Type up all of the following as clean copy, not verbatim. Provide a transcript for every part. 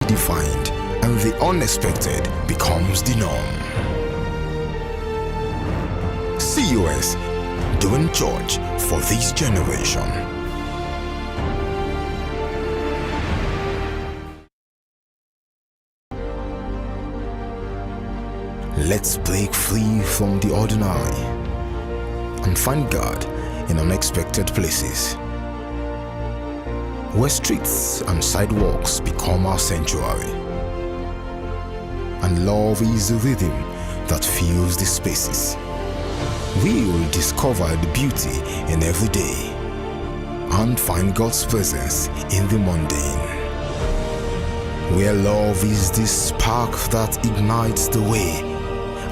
redefined, and the unexpected becomes the norm. CUS, doing church for this generation. Let's break free from the ordinary and find God in unexpected places, where streets and sidewalks become our sanctuary, and love is the rhythm that fills the spaces. We will discover the beauty in every day and find God's presence in the mundane, where love is the spark that ignites the way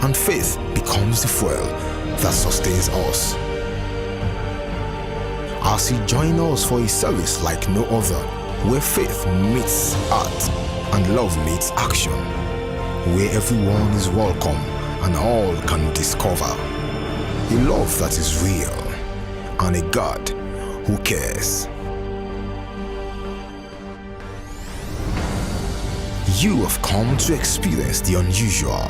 and faith becomes the fuel that sustains us. As you join us for a service like no other, where faith meets art and love meets action, where everyone is welcome and all can discover a love that is real and a God who cares. You have come to experience the unusual,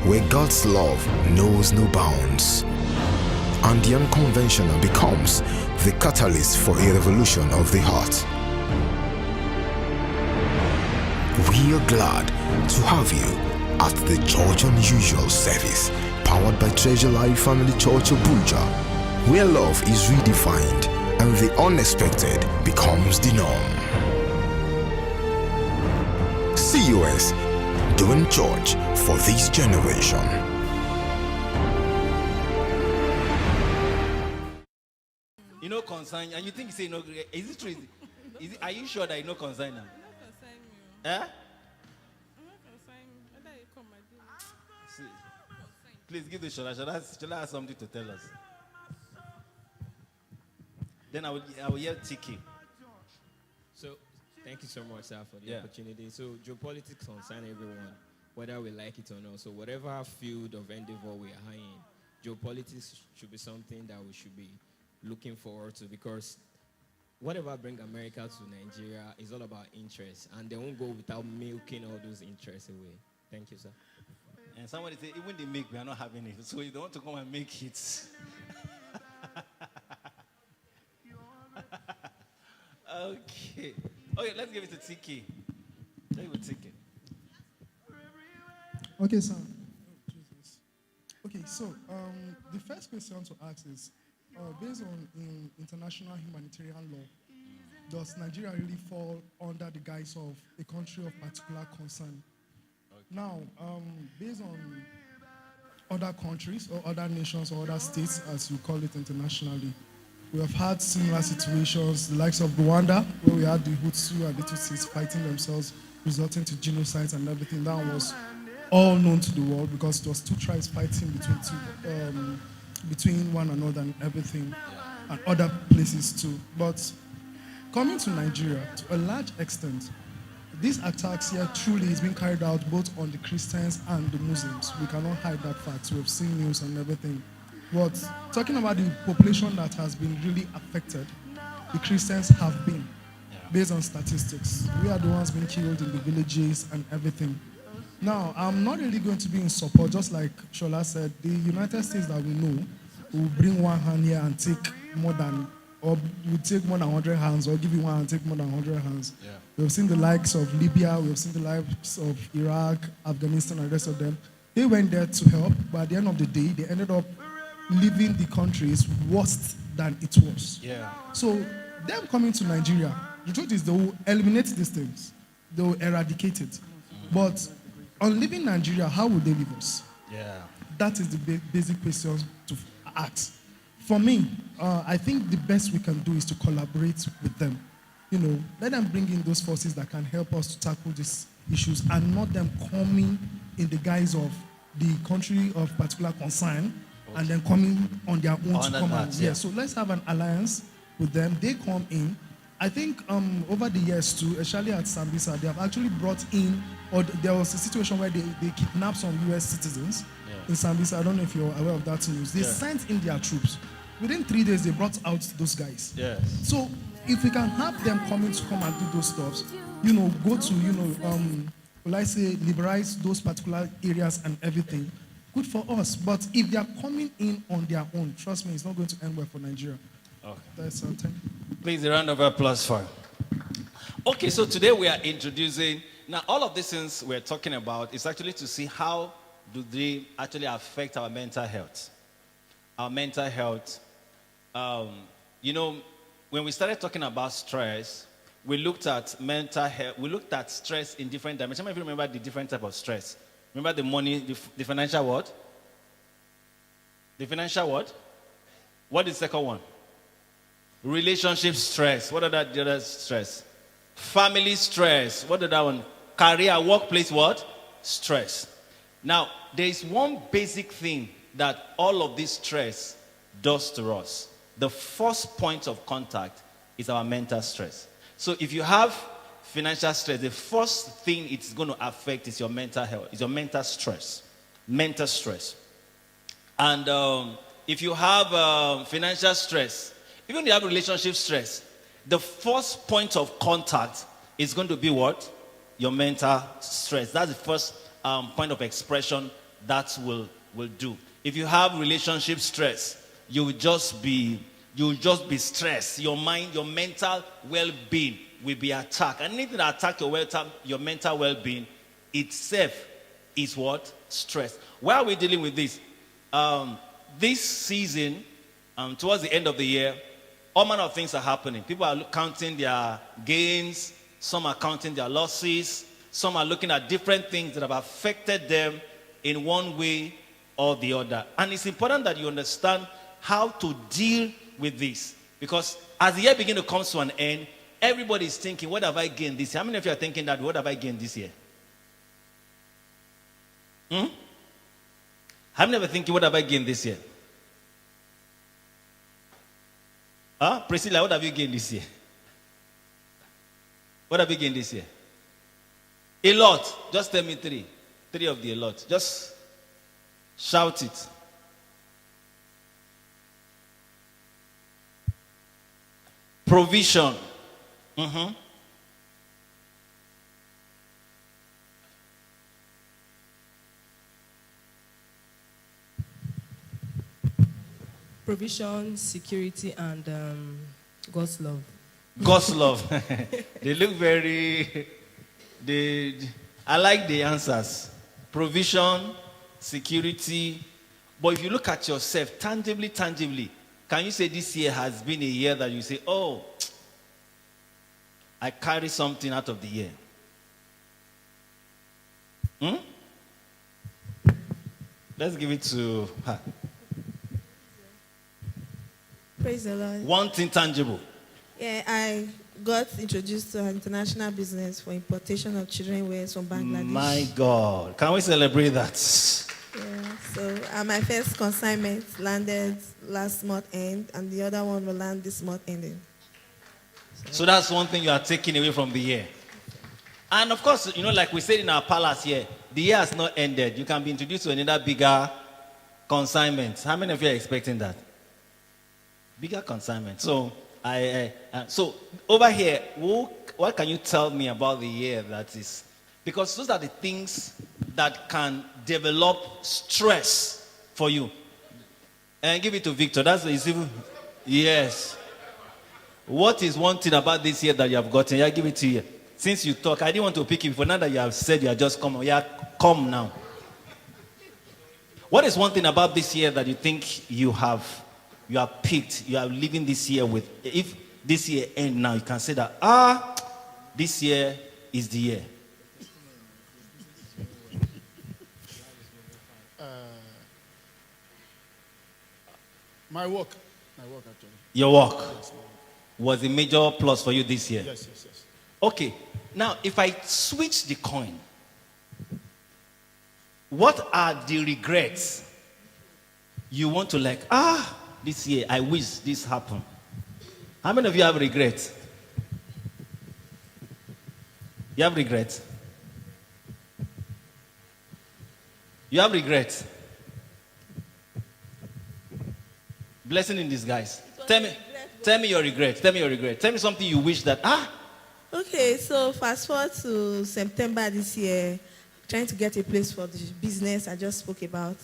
where God's love knows no bounds, and the unconventional becomes the catalyst for a revolution of the heart. We are glad to have you at the Thechurchunusual service, powered by Treasure Life Family Church Abuja, where love is redefined and the unexpected becomes the norm. CUS, doing church for this generation. You know concern, and you think you say no. Is it true? Are you sure that you know concern now? Eh? Please give the shoulder. Shall I have something to tell us? Then I will yell Tiki. So, thank you so much, sir, for the opportunity. So, geopolitics concern everyone, whether we like it or not. So, whatever field of endeavor we are in, geopolitics should be something that we should be looking forward to, because whatever brings America to Nigeria is all about interest, and they won't go without milking all those interests away. Thank you, sir. And somebody say, even they make, we are not having it. So you don't want to come and make it. Okay. Okay, let's give it to Tiki. Let's give it to Tiki. Okay, sir. Okay, so the first question to ask is, based on international humanitarian law, does Nigeria really fall under the guise of a country of particular concern? Okay. Now, based on other countries or other nations or other states, as you call it internationally, we have had similar situations, the likes of Rwanda, where we had the Hutu and the Tutsis fighting themselves, resulting to genocides and everything. That was all known to the world because it was two tribes fighting between one another and everything, and other places too. But coming to Nigeria, to a large extent, these attacks here truly is being carried out both on the Christians and the Muslims. We cannot hide that fact. We've seen news and everything. But talking about the population that has been really affected, the Christians have been, based on statistics. We are the ones being killed in the villages and everything. Now, I'm not really going to be in support, just like Shola said. The United States that we know will bring one hand here and take more than, or will take more than 100 hands, or give you one and take more than 100 hands. Yeah. We've seen the likes of Libya, we've seen the likes of Iraq, Afghanistan, and the rest of them. They went there to help, but at the end of the day, they ended up leaving the countries worse than it was. Yeah. So, them coming to Nigeria, the truth is they will eliminate these things. They will eradicate it. But on leaving Nigeria, how will they leave us? Yeah. That is the basic question to ask. For me, I think the best we can do is to collaborate with them. You know, let them bring in those forces that can help us to tackle these issues, and not them coming in the guise of the country of particular concern, and then coming on their own to come out. Yeah. So let's have an alliance with them. They come in. I think over the years too, especially at Sambisa, they have actually brought in, or there was a situation where they kidnapped some US citizens in Sambisa. I don't know if you're aware of that news. They sent in their troops. Within 3 days, they brought out those guys. Yes. So if we can have them come and do those stuffs, go to, will I say, liberalize those particular areas and everything. Good for us. But if they are coming in on their own, trust me, it's not going to end well for Nigeria. Okay. That's something. Please, a round of applause for him. Okay, so today we are introducing, now all of these things we're talking about is actually to see how do they actually affect our mental health. Our mental health. When we started talking about stress, we looked at mental health, we looked at stress in different dimensions. How many of you remember the different type of stress? Remember the money, the financial what? The financial what? What is the second one? Relationship stress. What are the other stress? Family stress. What is that one? Career, workplace what? Stress. Now, there is one basic thing that all of this stress does to us. The first point of contact is our mental stress. So if you have financial stress, the first thing it's going to affect is your mental health, is your mental stress. Mental stress. And if you have financial stress, even if you have relationship stress, the first point of contact is going to be what? Your mental stress. That's the first point of expression that will do. If you have relationship stress, you will just be stressed. Your mind, your mental well-being will be attacked. And anything that attacks your mental well-being itself is what? Stress. Why are we dealing with this? This season, towards the end of the year, all manner of things are happening. People are counting their gains. Some are counting their losses. Some are looking at different things that have affected them in one way or the other. And it's important that you understand how to deal with this. Because as the year begins to come to an end, everybody is thinking, what have I gained this year? How many of you are thinking that, what have I gained this year? How many of you are thinking, what have I gained this year? Priscilla, what have you gained this year? What have you gained this year? A lot. Just tell me three. Three of the a lot. Just shout it. Provision. Provision, security, and God's love. God's love. They look very... I like the answers. Provision, security. But if you look at yourself tangibly, can you say this year has been a year that you say, oh, I carry something out of the year? Let's give it to her. Praise the Lord. One thing tangible. Yeah, I got introduced to an international business for importation of children wears from Bangladesh. My God. Can we celebrate that? Yeah, so my first consignment landed last month end, and the other one will land this month ending. So that's one thing you are taking away from the year. And of course, like we said in our palace here, the year has not ended. You can be introduced to another bigger consignment. How many of you are expecting that? Bigger consignment. So, so over here, what can you tell me about the year that is? Because those are the things that can develop stress for you. And give it to Victor. That's the yes. What is one thing about this year that you have gotten? Yeah, give it to you. Since you talk, I didn't want to pick it before. Now that you have said you are just come, yeah, come now. What is one thing about this year that you think you are picked, you are living this year with? If this year end now, you can say that, this year is the year. My work actually. Your work was a major plus for you this year. Yes. Okay, now if I switch the coin, what are the regrets you want to this year, I wish this happened? How many of you have regrets? You have regrets? You have regrets? Blessing in disguise. Tell me your regrets. Tell me something you wish that, Okay, so fast forward to September this year, trying to get a place for the business I just spoke about.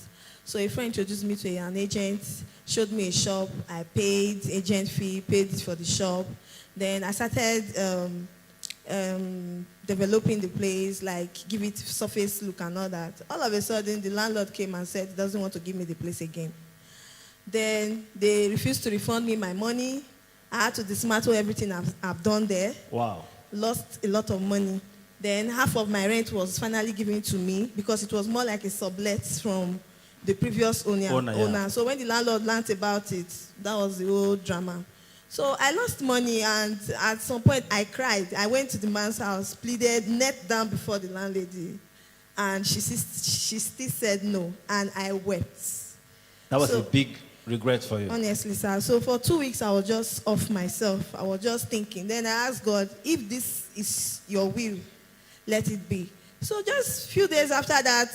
So a friend introduced me to an agent, showed me a shop. I paid agent fee, paid for the shop. Then I started developing the place, like give it surface look and all that. All of a sudden, the landlord came and said he doesn't want to give me the place again. Then they refused to refund me my money. I had to dismantle everything I've done there. Wow. Lost a lot of money. Then half of my rent was finally given to me because it was more like a sublet from the previous owner. Yeah. So when the landlord learned about it, that was the whole drama. So I lost money, and at some point I cried. I went to the man's house, pleaded, knelt down before the landlady, and she still said no, and I wept. That was a big regret for you. Honestly, sir. So for 2 weeks, I was just off myself. I was just thinking. Then I asked God, if this is your will, let it be. So just a few days after that,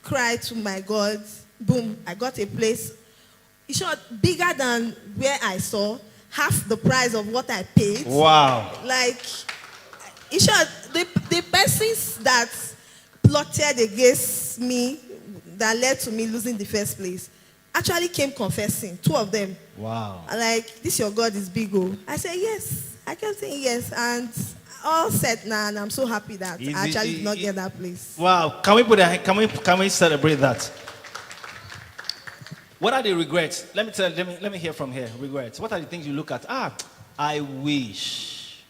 cried to my God. Boom, I got a place. In short, bigger than where I saw, half the price of what I paid. Wow. Like, in short, the persons that plotted against me, that led to me losing the first place, actually came confessing, 2 of them. Wow. Like, this your God is big, oh. I said, yes. I kept saying yes. And all set now, and I'm so happy that I actually did not get that place. Wow. Can we celebrate that? What are the regrets? Let me hear from here. Regrets. What are the things you look at? I wish.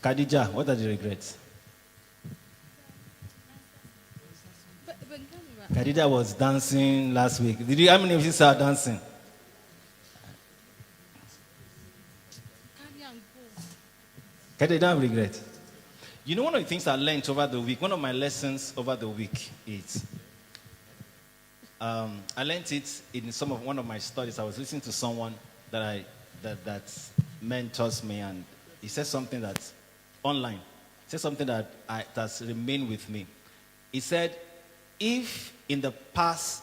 Khadija, what are the regrets? Khadija was dancing last week. How many of you saw her dancing? Khadija, don't have regret. You know, one of the things I learned over the week, one of my lessons over the week is, I learned it in one of my studies. I was listening to someone that mentors me, and he said something that's online. He said something that's remained with me. He said, if in the past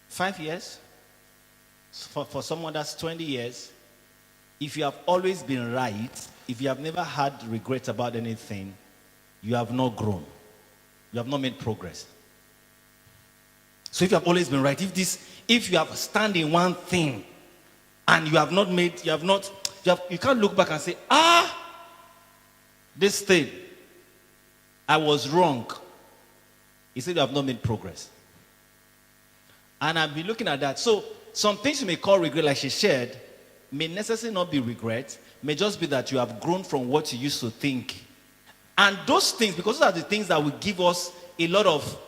5 years, for someone that's 20 years, if you have always been right, if you have never had regret about anything, you have not grown. You have not made progress. So if you have always been right, if you have stand in one thing and you can't look back and say, this thing, I was wrong. He said you have not made progress. And I've been looking at that. So some things you may call regret, like she shared, may necessarily not be regret, may just be that you have grown from what you used to think. And those things, because those are the things that will give us a lot of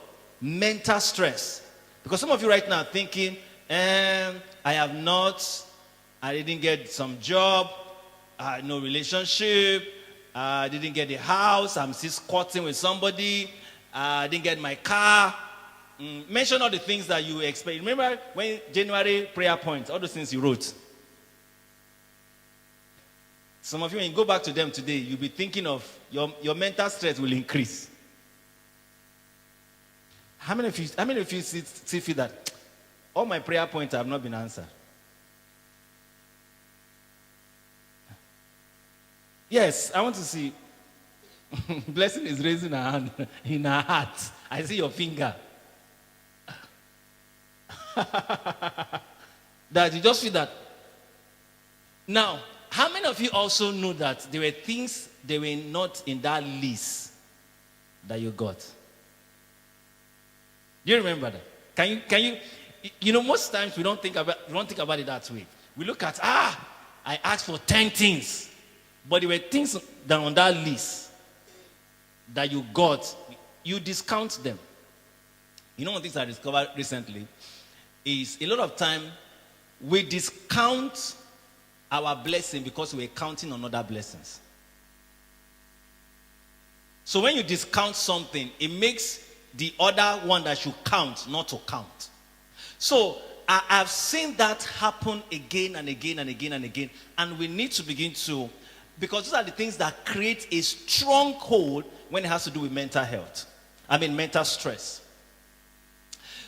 mental stress. Because some of you right now are thinking, I didn't get some job, I had no relationship, I didn't get a house, I'm still squatting with somebody, I didn't get my car. Mention all the things that you expect. Remember when January prayer points, all those things you wrote. Some of you, when you go back to them today, you'll be thinking of your mental stress will increase. How many of you still feel that all my prayer points have not been answered? Yes, I want to see. Blessing is raising her hand in her heart. I see your finger. That you just feel that. Now, how many of you also know that there were things they were not in that list that you got? Do you remember that? Can you? You know, most times we don't think about it that way. We look at I asked for 10 things, but there were things that on that list that you got, you discount them. You know, one of the things I discovered recently is a lot of time we discount our blessing because we're counting on other blessings. So when you discount something, it makes the other one that should count not to count. So I've seen that happen again and again and again and again. And we need to begin to, because those are the things that create a stronghold when it has to do with mental health. Mental stress.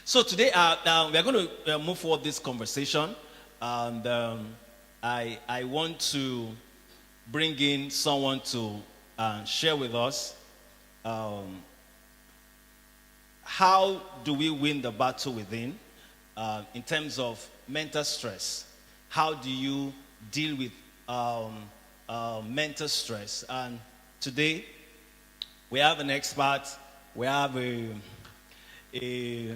So today we are going to move forward this conversation. And I want to bring in someone to share with us how do we win the battle within in terms of mental stress. How do you deal with mental stress? And today, we have an expert. We have a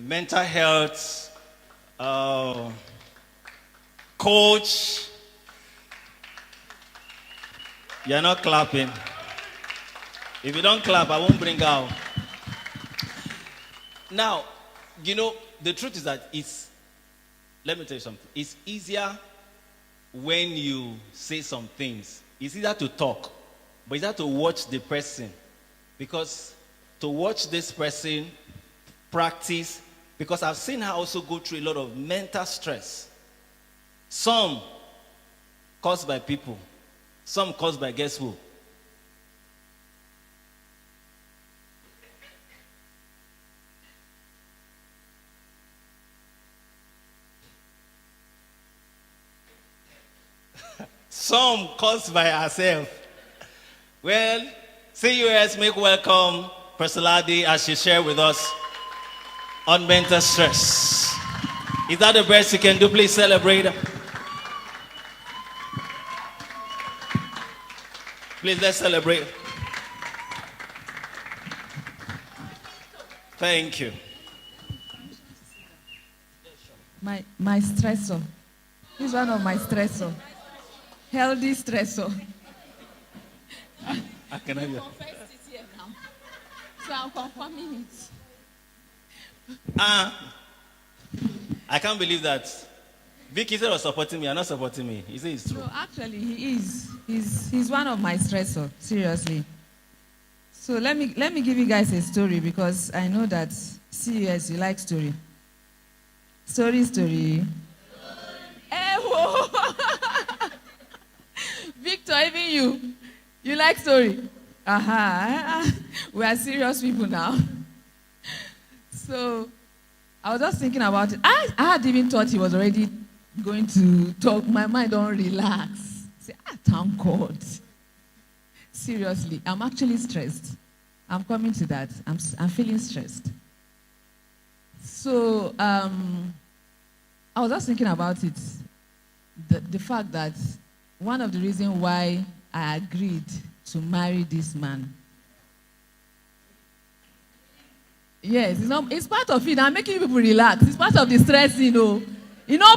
mental health coach. You're not clapping. If you don't clap, I won't bring out. Now, the truth is that let me tell you something. It's easier when you say some things. It's easier to talk, but it's easier to watch the person. Because to watch this person practice, because I've seen her also go through a lot of mental stress. Some caused by people, some caused by guess who? Some caused by herself. Well, CUS make welcome Personality as she shared with us on mental stress. Is that the best you can do? Please celebrate. Please, let's celebrate. Thank you. My stressor. He's one of my stressor. Healthy stressor. I can have you. So I'm confirming it. I can't believe that. Vicky said was supporting me. You're not supporting me. He said it's true. So actually, he is. He's one of my stressor. Seriously. So let me give you guys a story because I know that CUS you like story. Story. Hey, whoa. Victor, even you like story. We are serious people now. So I was just thinking about it. I had even thought he was already going to talk. My mind don't relax. Say, thank God. Seriously, I'm actually stressed. I'm coming to that. I'm feeling stressed. So I was just thinking about it. The fact that one of the reasons why I agreed to marry this man. Yes, it's part of it. I'm making people relax. It's part of the stress,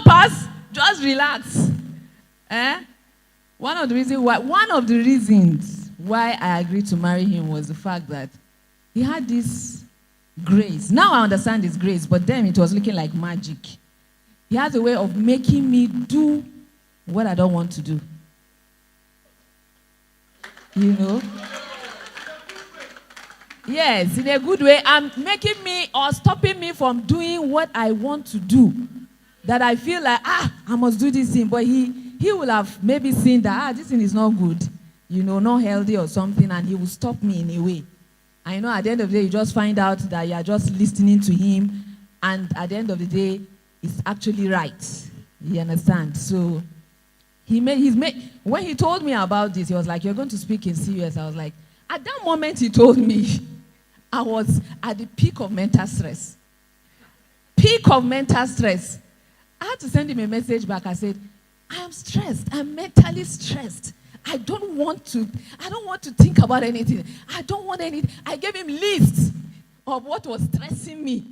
pass, just relax. One of the reasons why I agreed to marry him was the fact that he had this grace. Now I understand his grace, but then it was looking like magic. He has a way of making me do what I don't want to do. Yes, in a good way. Making me or stopping me from doing what I want to do. That I feel like, I must do this thing. But he will have maybe seen that, this thing is not good. Not healthy or something. And he will stop me in a way. I know at the end of the day, you just find out that you are just listening to him. And at the end of the day, it's actually right. You understand? So, when he told me about this, he was like, you're going to speak in CUS. I was like, at that moment he told me, I was at the peak of mental stress. I had to send him a message back. I said, I am stressed. I'm mentally stressed. I don't want to think about anything. I don't want anything. I gave him lists of what was stressing me.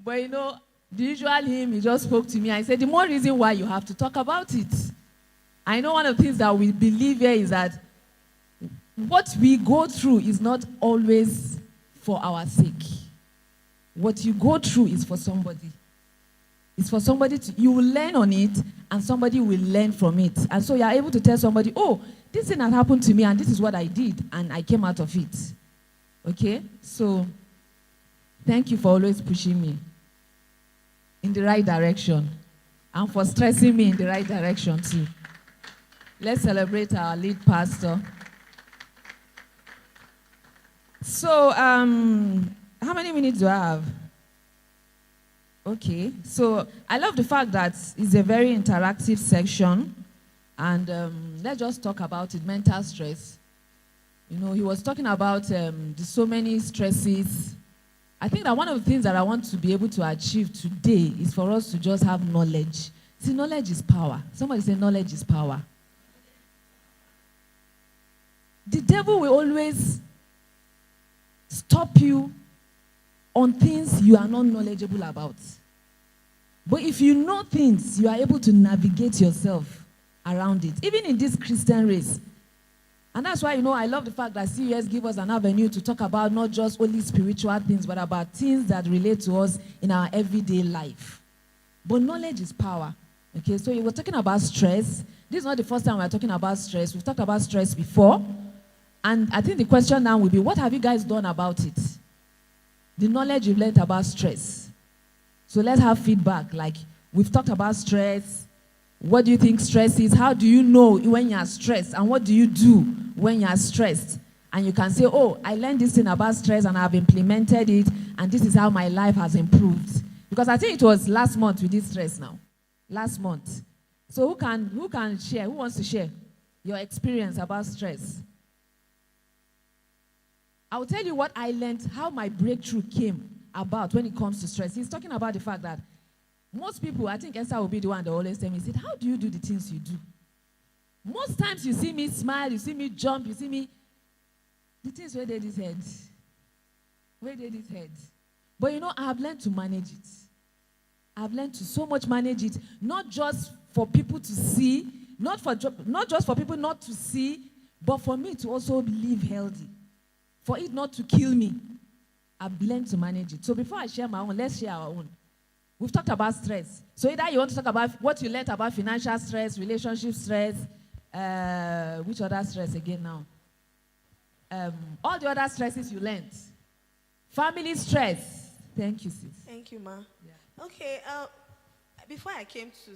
But the usual him, he just spoke to me. I said, the more reason why you have to talk about it. I know one of the things that we believe here is that what we go through is not always for our sake. What you go through is for somebody. It's for somebody you will learn on it and somebody will learn from it. And so you are able to tell somebody, this thing has happened to me and this is what I did and I came out of it. Okay? So, thank you for always pushing me in the right direction and for stressing me in the right direction too. Let's celebrate our lead pastor. So, how many minutes do I have? Okay. So, I love the fact that it's a very interactive section. And let's just talk about it, mental stress. You know, he was talking about so many stresses. I think that one of the things that I want to be able to achieve today is for us to just have knowledge. See, knowledge is power. Somebody say knowledge is power. The devil will always stop you on things you are not knowledgeable about. But if you know things, you are able to navigate yourself around it, even in this Christian race. And that's why, you know, I love the fact that CUS give us an avenue to talk about not just only spiritual things, but about things that relate to us in our everyday life. But knowledge is power. Okay, so we're talking about stress. This is not the first time we're talking about stress. We've talked about stress before. And I think the question now will be, what have you guys done about it? The knowledge you've learned about stress. So let's have feedback. Like, we've talked about stress. What do you think stress is? How do you know when you're stressed? And what do you do when you're stressed? And you can say, oh, I learned this thing about stress and I've implemented it, and this is how my life has improved. Because I think it was last month we did stress now. Last month. So who can share? Who wants to share your experience about stress? I'll tell you what I learned, how my breakthrough came about when it comes to stress. He's talking about the fact that most people, I think Esther will be the one that always tell me, he said, how do you do the things you do? Most times you see me smile, you see me jump, you see me, the things where they this head. Where they this head. But you know, I have learned to manage it. I've learned to so much manage it, not just for people to see, not just for people not to see, but for me to also live healthy. For it not to kill me. I've learned to manage it. So before I share my own, let's share our own. We've talked about stress. So either you want to talk about what you learned about financial stress, relationship stress, which other stress again now? All the other stresses you learned. Family stress. Thank you, sis. Thank you, ma. Yeah. Okay, before I came to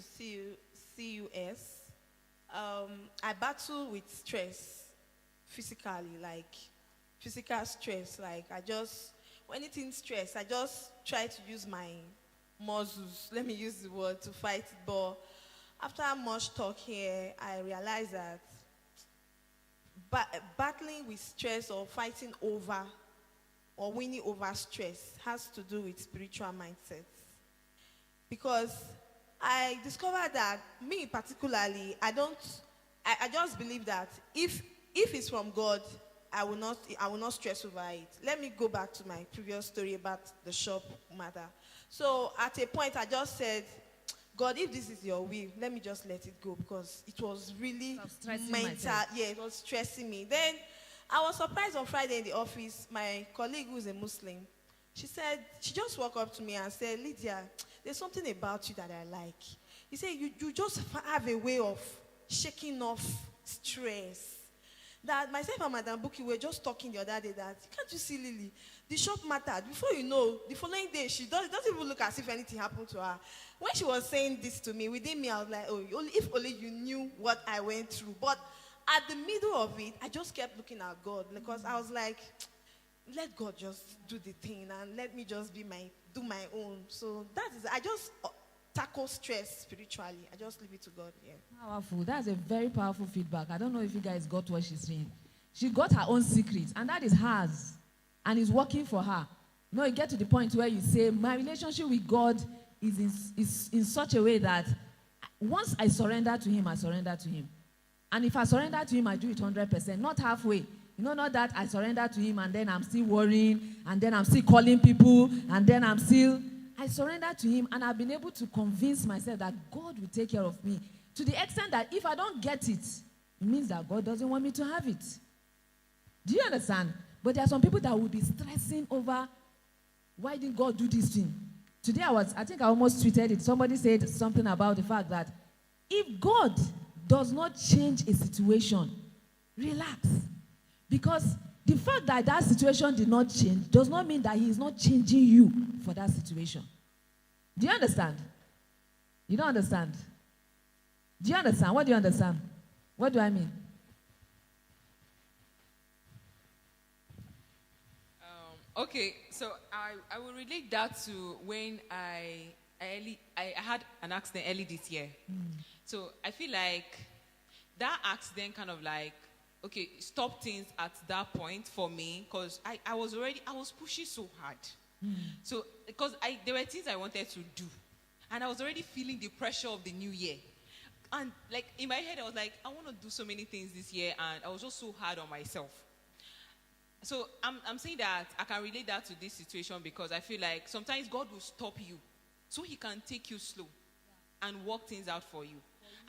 CUS, I battle with stress physically, like physical stress. Like when it's in stress, I just try to use my muscles, let me use the word, to fight it. But after much talk here, I realized that battling with stress or fighting over or winning over stress has to do with spiritual mindset. Because I discovered that me particularly, I just believe that if it's from God, I will not stress over it. Let me go back to my previous story about the shop matter. So at a point I just said, God, if this is your will, let me just let it go, because it was really mental. Yeah, it was stressing me. Then I was surprised on Friday in the office. My colleague who's a Muslim, she just walked up to me and said, Lydia, there's something about you that I like. He said, you just have a way of shaking off stress. That myself and Madam Buki were just talking the other day that, can't you see Lily? The shop mattered. Before you know, the following day, she doesn't even look as if anything happened to her. When she was saying this to me, within me, I was like, oh, if only you knew what I went through. But at the middle of it, I just kept looking at God, because I was like, let God just do the thing and let me just do my own. So that is, I just tackle stress spiritually. I just leave it to God. Yeah. Powerful. That's a very powerful feedback. I don't know if you guys got what she's saying. She got her own secret, and that is hers, and it's working for her. You know, you get to the point where you say, my relationship with God is in such a way that once I surrender to Him, I surrender to Him. And if I surrender to Him, I do it 100%, not halfway. You know, not that I surrender to Him and then I'm still worrying, and then I'm still calling people, and then I surrender to Him, and I've been able to convince myself that God will take care of me, to the extent that if I don't get it, it means that God doesn't want me to have it. Do you understand? But there are some people that will be stressing over, why didn't God do this thing? Today I think I almost tweeted it. Somebody said something about the fact that if God does not change a situation, relax. Because the fact that that situation did not change does not mean that He is not changing you for that situation. Do you understand? You don't understand? Do you understand? What do you understand? What do I mean? Okay, so I will relate that to when I had an accident early this year. So I feel like that accident kind of like, okay, stop things at that point for me, because I was pushing so hard. So, because there were things I wanted to do, and I was already feeling the pressure of the new year. And like in my head, I was like, I want to do so many things this year, and I was just so hard on myself. So I'm saying that I can relate that to this situation, because I feel like sometimes God will stop you so he can take you slow and work things out for you.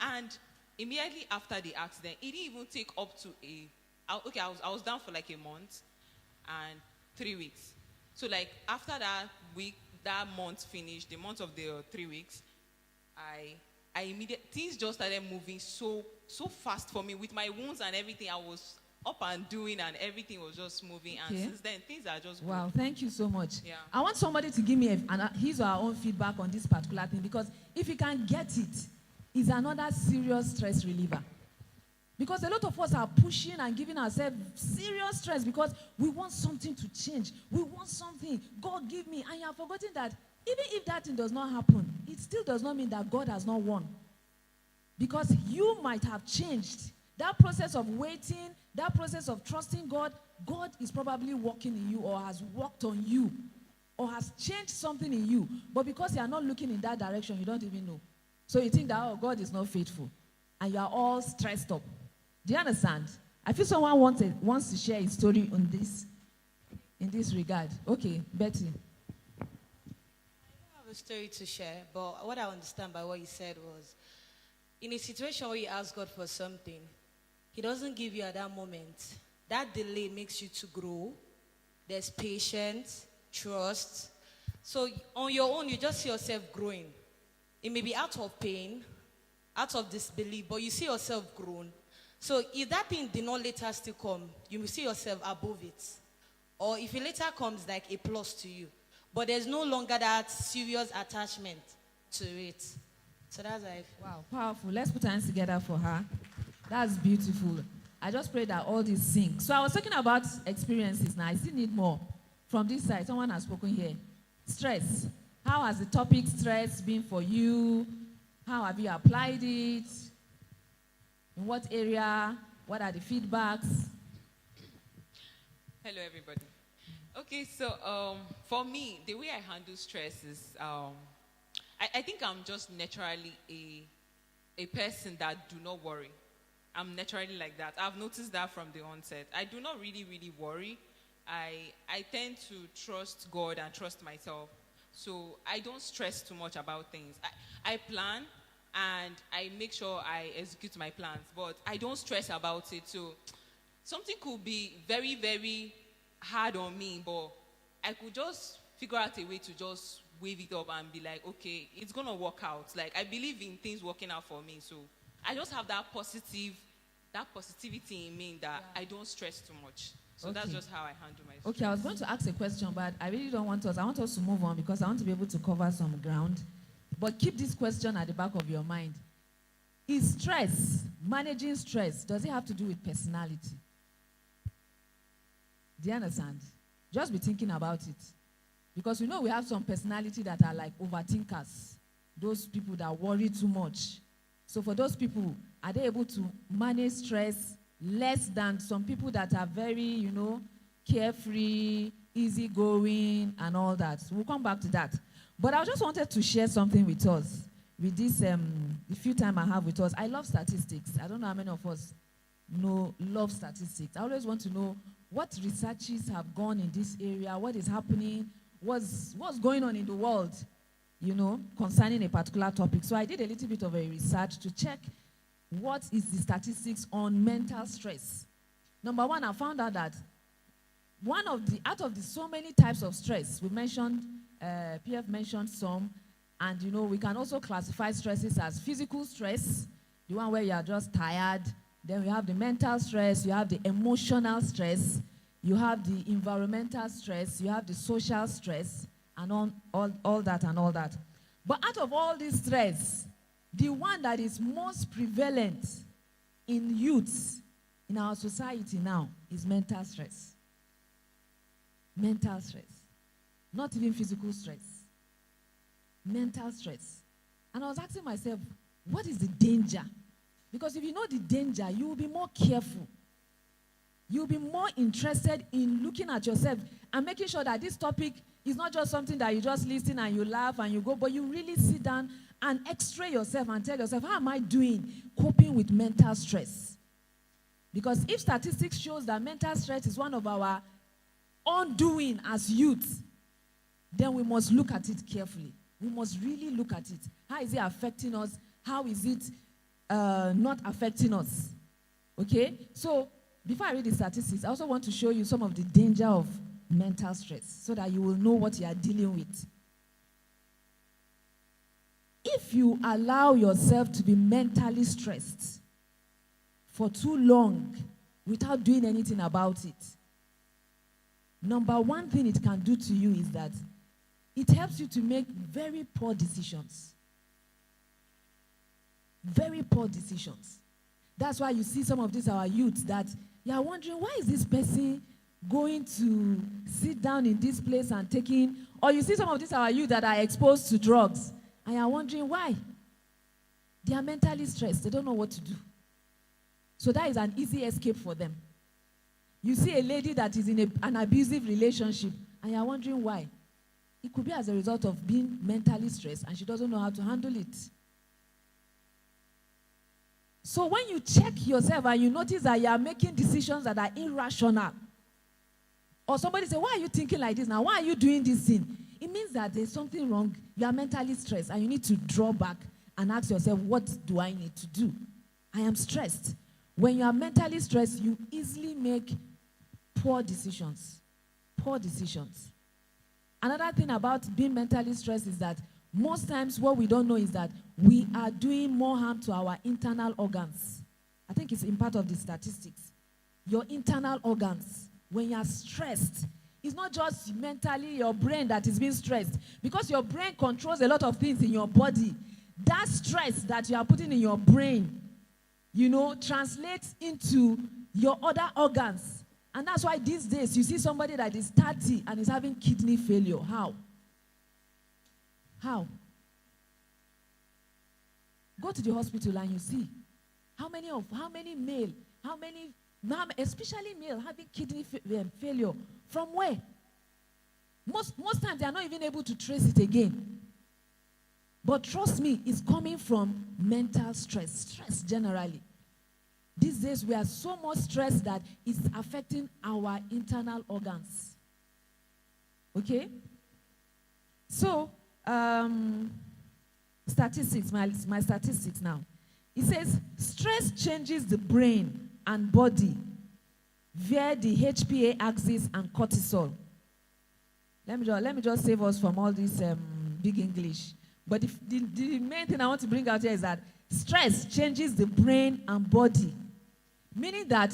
And immediately after the accident, it didn't even take up to I was down for like a month and 3 weeks. So like after that month finished, the month of the 3 weeks, I immediately, things just started moving so fast for me with my wounds and everything. I was up and doing, and everything was just moving. And since then, things are just good. Wow, thank you so much. Yeah. I want somebody to give me his or her own feedback on this particular thing, because if you can get it, it's another serious stress reliever. Because a lot of us are pushing and giving ourselves serious stress because we want something to change. We want something. God give me. And you are forgetting that even if that thing does not happen, it still does not mean that God has not won. Because you might have changed. That process of waiting, that process of trusting God, God is probably working in you, or has worked on you, or has changed something in you. But because you are not looking in that direction, you don't even know. So you think that, oh, God is not faithful. And you are all stressed up. Do you understand? I feel someone wants to share his story on this, in this regard. Okay, Betty. I don't have a story to share, but what I understand by what you said was, in a situation where you ask God for something, he doesn't give you at that moment. That delay makes you to grow. There's patience, trust. So on your own, you just see yourself growing. It may be out of pain, out of disbelief, but you see yourself grown. So if that thing did not later still come, you will see yourself above it. Or if it later comes, like a plus to you. But there's no longer that serious attachment to it. So that's how I feel. Wow, powerful. Let's put our hands together for her. That's beautiful. I just pray that all this sync. So I was talking about experiences now. I still need more from this side. Someone has spoken here. Stress. How has the topic stress been for you? How have you applied it? In what area? What are the feedbacks? Hello, everybody. Okay, so for me, the way I handle stress is, I think I'm just naturally a person that do not worry. I'm naturally like that. I've noticed that from the onset. I do not really, really worry. I tend to trust God and trust myself. So I don't stress too much about things. I plan and I make sure I execute my plans, but I don't stress about it. So something could be very, very hard on me, but I could just figure out a way to just wave it up and be like, okay, it's going to work out. Like, I believe in things working out for me. So I just have that positivity in me that I don't stress too much. So that's just how I handle my stress. Okay, I was going to ask a question, but I really don't want us. I want us to move on because I want to be able to cover some ground. But keep this question at the back of your mind. Is stress, managing stress, does it have to do with personality? Do you understand? Just be thinking about it. Because we know we have some personality that are like overthinkers. Those people that worry too much. So for those people, are they able to manage stress less than some people that are very, carefree, easygoing, and all that? So we'll come back to that. But I just wanted to share something with us. With this, the few time I have with us, I love statistics. I don't know how many of us love statistics. I always want to know what researches have gone in this area, what is happening, what's going on in the world, concerning a particular topic. So I did a little bit of a research to check what is the statistics on mental stress. Number one, I found out that out of the so many types of stress, we mentioned, PF mentioned some, and we can also classify stresses as physical stress, the one where you are just tired. Then we have the mental stress, you have the emotional stress, you have the environmental stress, you have the social stress, and all that. But out of all these stress, the one that is most prevalent in youths in our society now is mental stress. Mental stress. Not even physical stress. Mental stress. And I was asking myself, what is the danger Because if you know the danger, you will be more careful. You'll be more interested in looking at yourself and making sure that this topic is not just something that you just listen and you laugh and you go, but you really sit down and x-ray yourself and tell yourself, how am I doing coping with mental stress? Because if statistics shows that mental stress is one of our undoing as youth, then we must look at it carefully. We must really look at it. How is it affecting us? How is it not affecting us? Okay? So, before I read the statistics, I also want to show you some of the danger of mental stress so that you will know what you are dealing with. If you allow yourself to be mentally stressed for too long without doing anything about it, number one thing it can do to you is that it helps you to make very poor decisions. Very poor decisions. That's why you see some of these our youths that you are wondering, why is this person going to sit down in this place and taking, or you see some of these our youth that are exposed to drugs, and you are wondering why. They are mentally stressed. They don't know what to do. So that is an easy escape for them. You see a lady that is in an abusive relationship, and you are wondering why. It could be as a result of being mentally stressed, and she doesn't know how to handle it. So when you check yourself and you notice that you are making decisions that are irrational, or somebody say, why are you thinking like this now? Why are you doing this thing? It means that there's something wrong. You are mentally stressed, and you need to draw back and ask yourself, what do I need to do? I am stressed. When you are mentally stressed, you easily make poor decisions. Poor decisions. Another thing about being mentally stressed is that most times what we don't know is that we are doing more harm to our internal organs. I think it's in part of the statistics. Your internal organs, when you are stressed, it's not just mentally your brain that is being stressed. Because your brain controls a lot of things in your body. That stress that you are putting in your brain, translates into your other organs. And that's why these days you see somebody that is 30 and is having kidney failure. How? Go to the hospital and you see how many male, especially male, having kidney failure. From where? Most times they are not even able to trace it again. But trust me, it's coming from mental stress generally. These days we are so much stressed that it's affecting our internal organs. Okay? So, statistics, my statistics now. It says, stress changes the brain and body via the HPA axis and cortisol. Let me just save us from all this big English. But the main thing I want to bring out here is that stress changes the brain and body. Meaning that,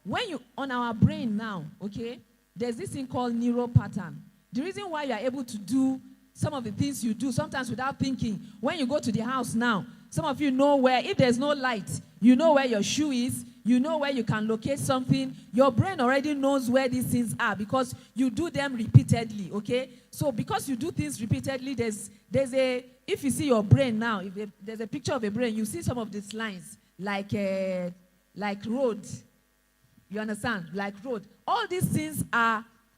when you, on our brain now, okay, there's this thing called neural pattern. The reason why you are able to do some of the things you do, sometimes without thinking, when you go to the house now, some of you know where, if there's no light, you know where your shoe is, you know where you can locate something. Your brain already knows where these things are because you do them repeatedly, okay? So because you do things repeatedly, if you see your brain now, if there's a picture of a brain, you see some of these lines, like road. You understand? Like road. All these things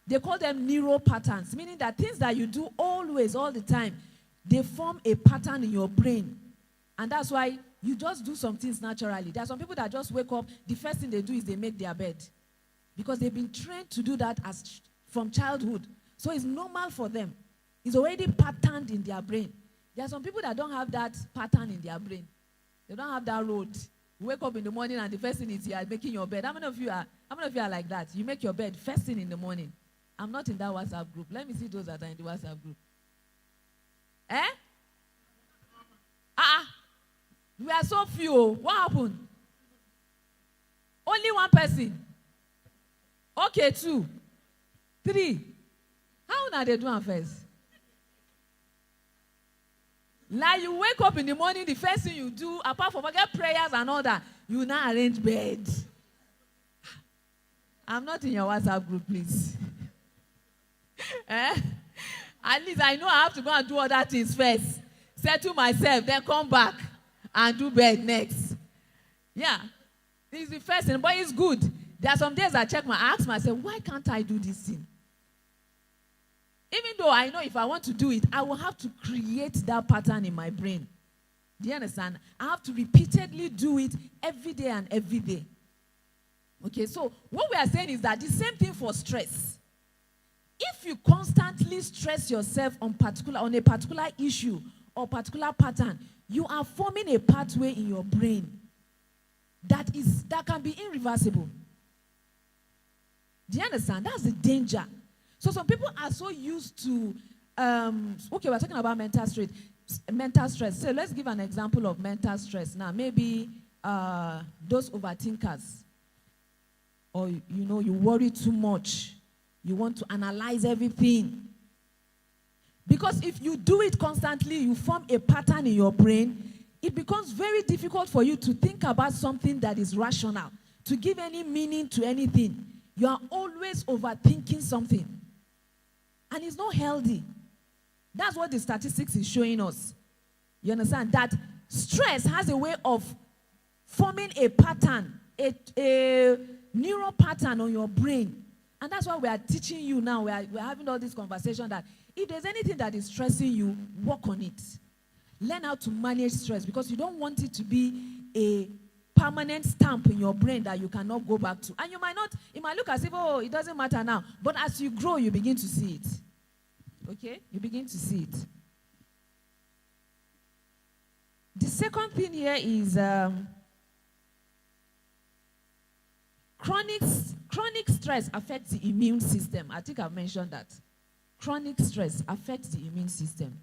they call them neural patterns, meaning that things that you do always, all the time, they form a pattern in your brain. And that's why you just do some things naturally. There are some people that just wake up, the first thing they do is they make their bed. Because they've been trained to do that from childhood. So it's normal for them. It's already patterned in their brain. There are some people that don't have that pattern in their brain. They don't have that road. You wake up in the morning and the first thing is you are making your bed. How many of you are like that? You make your bed first thing in the morning. I'm not in that WhatsApp group. Let me see those that are in the WhatsApp group. We are so few. What happened? Only one person. Okay, 2, 3. How are they doing first? Like you wake up in the morning, the first thing you do, apart from forget prayers and all that, you now arrange bed. I'm not in your WhatsApp group, please. At least I know I have to go and do other things first. Settle myself, then come back and do bed next. Yeah. It's the first thing, but it's good. There are some days I ask myself, why can't I do this thing? Even though I know if I want to do it, I will have to create that pattern in my brain. Do you understand? I have to repeatedly do it every day and every day. Okay, so what we are saying is that the same thing for stress. If you constantly stress yourself on a particular issue or particular pattern, you are forming a pathway in your brain that can be irreversible. Do you understand? That's the danger. So some people are so used to, okay, we're talking about mental stress. So let's give an example of mental stress. Now, maybe those overthinkers, or, you worry too much. You want to analyze everything. Because if you do it constantly, you form a pattern in your brain. It becomes very difficult for you to think about something that is rational, to give any meaning to anything. You are always overthinking something. And it's not healthy. That's what the statistics is showing us. You understand? That stress has a way of forming a pattern, a neural pattern on your brain. And that's why we are teaching you now. We're having all this conversation that if there's anything that is stressing you, work on it. Learn how to manage stress, because you don't want it to be a permanent stamp in your brain that you cannot go back to. And it might look as if, it doesn't matter now. But as you grow, you begin to see it. Okay? You begin to see it. The second thing here is chronic stress affects the immune system. I think I've mentioned that. Chronic stress affects the immune system.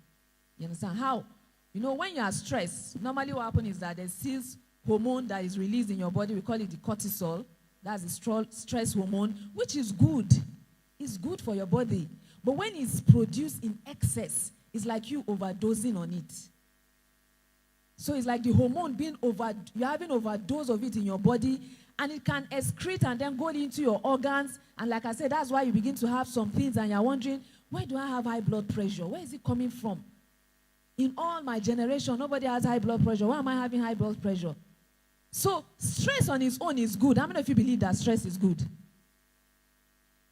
You understand? How? When you are stressed, normally what happens is that there's this hormone that is released in your body. We call it the cortisol. That's the stress hormone, which is good. It's good for your body. But when it's produced in excess, it's like you overdosing on it. So it's like the hormone you're having overdose of it in your body, and it can excrete and then go into your organs. And like I said, that's why you begin to have some things and you're wondering, why do I have high blood pressure? Where is it coming from? In all my generation, nobody has high blood pressure. Why am I having high blood pressure? So stress on its own is good. How many of you believe that stress is good?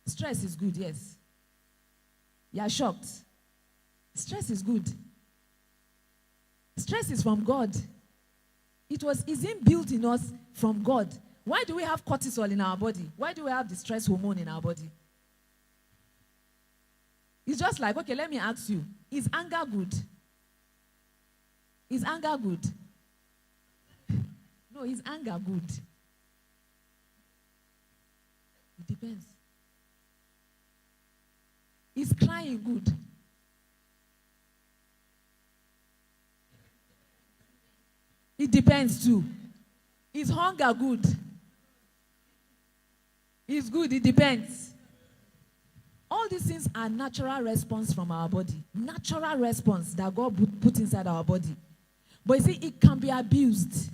Stress is good, yes. You are shocked. Stress is good. Stress is from God. It's inbuilt in us from God. Why do we have cortisol in our body? Why do we have the stress hormone in our body? It's just like, okay, let me ask you, is anger good? Is anger good? No, is anger good? It depends. Is crying good? It depends too. Is hunger good? It's good, it depends. All these things are natural response from our body. Natural response that God put inside our body. But you see, it can be abused.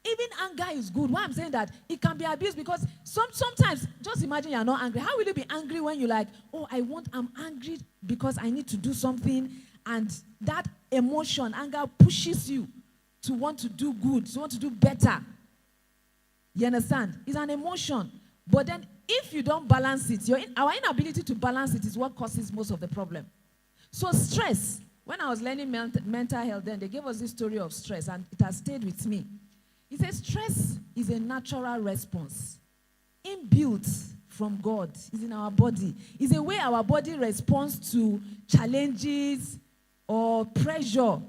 Even anger is good. Why I'm saying that? It can be abused because sometimes, just imagine you're not angry. How will you be angry when you're like, I'm angry because I need to do something, and that emotion, anger, pushes you to want to do good, to want to do better. You understand? It's an emotion. But then if you don't balance it, our inability to balance it is what causes most of the problem. So stress, when I was learning mental health, then they gave us this story of stress, and it has stayed with me. It says stress is a natural response, inbuilt from God. It's in our body. It's a way our body responds to challenges or pressure.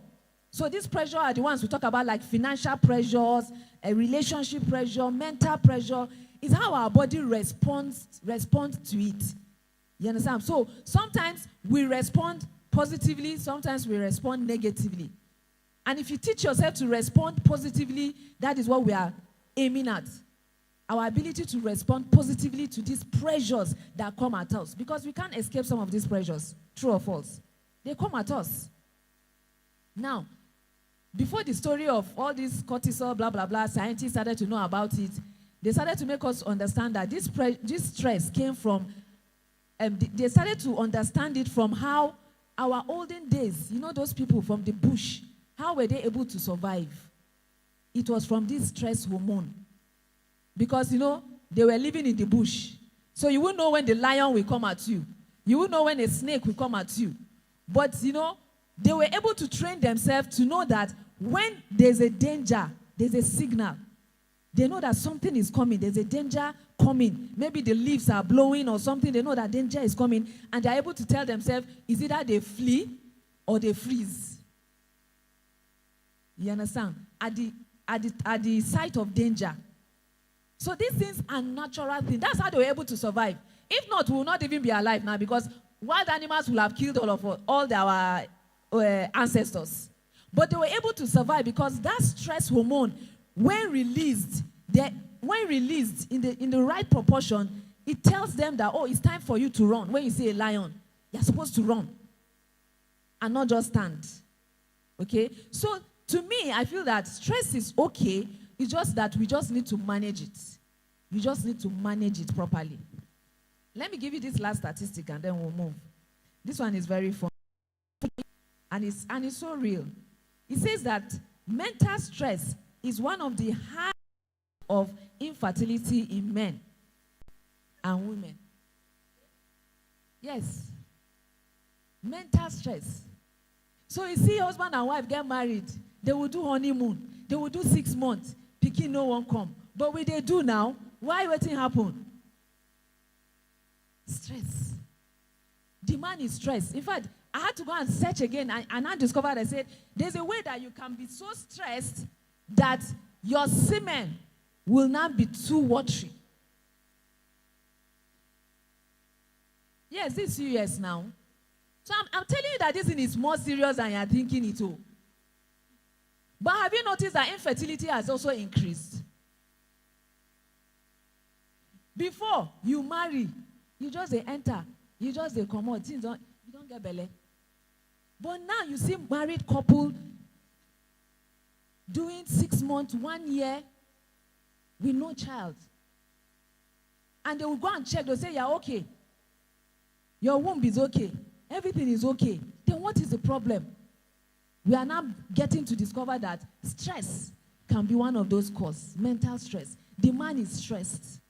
So these pressures are the ones we talk about, like financial pressures, a relationship pressure, mental pressure. It's how our body responds to it. You understand? So sometimes we respond positively, sometimes we respond negatively. And if you teach yourself to respond positively, that is what we are aiming at. Our ability to respond positively to these pressures that come at us. Because we can't escape some of these pressures. True or false? They come at us. Now, before the story of all this cortisol, blah, blah, blah, scientists started to know about it, they started to make us understand that this stress came from, they started to understand it from how our olden days, those people from the bush, how were they able to survive? it was from this stress hormone. Because, they were living in the bush. So you won't know when the lion will come at you. You won't know when a snake will come at you. But, they were able to train themselves to know that when there's a danger, there's a signal. They know that something is coming. There's a danger coming. Maybe the leaves are blowing or something. They know that danger is coming. And they're able to tell themselves, is either they flee or they freeze. You understand? At the sight of danger. So these things are natural things. That's how they were able to survive. If not, we will not even be alive now, because wild animals will have killed all our ancestors. But they were able to survive because that stress hormone, when released in the right proportion, it tells them that, it's time for you to run. When you see a lion, you're supposed to run and not just stand. Okay? So to me, I feel that stress is okay. It's just that we just need to manage it. You just need to manage it properly. Let me give you this last statistic and then we'll move. This one is very fun. And it's so real. It says that mental stress is one of the high of infertility in men and women. Yes. Mental stress. So you see husband and wife get married. They will do honeymoon. They will do 6 months. Pikin no one come. But what they do now, why waiting happen? Stress. The man is stressed. In fact, I had to go and search again, and I discovered, I said, there's a way that you can be so stressed that your semen will not be too watery. Yes, this is serious now. So I'm telling you that this thing is more serious than you're thinking it all. But have you noticed that infertility has also increased? Before you marry, you just enter, you just come out, you don't get belly. But now you see married couple doing 6 months, 1 year with no child. And they will go and check, they'll say, yeah, okay. Your womb is okay. Everything is okay. Then what is the problem? We are now getting to discover that stress can be one of those causes. Mental stress. The man is stressed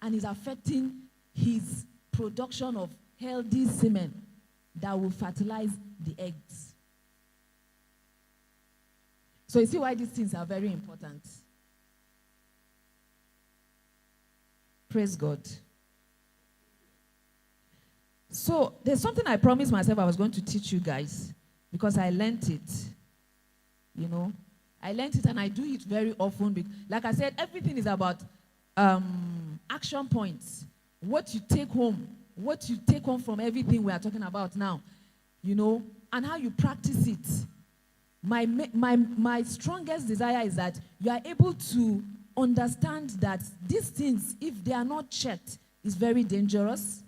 and is affecting his production of healthy semen that will fertilize the eggs. So you see why these things are very important. Praise God. So there's something I promised myself I was going to teach you guys, because I learned it. I learned it and I do it very often. Like I said, everything is about action points. What you take home from everything we are talking about now, and how you practice it. My strongest desire is that you are able to understand that these things, if they are not checked, is very dangerous,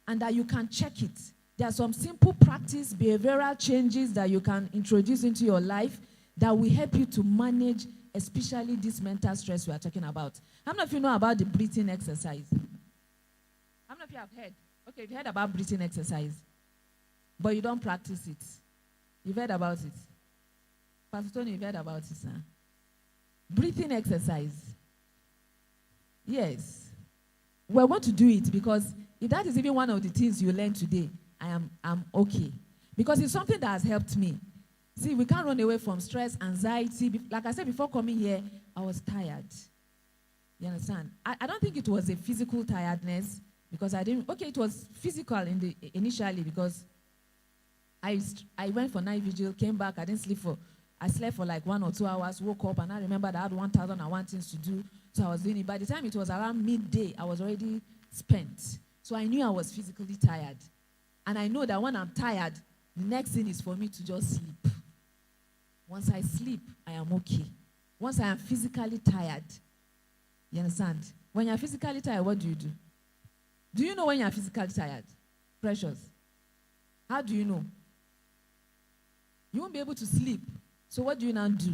and that you can check it. There are some simple practice, behavioral changes that you can introduce into your life that will help you to manage, especially this mental stress we are talking about. How many of you know about the breathing exercise? How many of you have heard? Okay, you've heard about breathing exercise, but you don't practice it. You've heard about it. Pastor Tony, you've heard about it, sir. Breathing exercise. Yes. We're going to do it because if that is even one of the things you learned today, I'm okay. Because it's something that has helped me. See, we can't run away from stress, anxiety. Like I said before coming here, I was tired. You understand? I don't think it was a physical tiredness, because it was physical initially, because I went for night vigil, came back, I slept for like 1 or 2 hours, woke up, and I remembered I had 1,001 things to do, so I was doing it. By the time it was around midday, I was already spent. So I knew I was physically tired. And I know that when I'm tired, the next thing is for me to just sleep. Once I sleep, I am okay. Once I am physically tired, you understand? When you're physically tired, what do you do? Do you know when you're physically tired? Precious. How do you know? You won't be able to sleep. So what do you now do?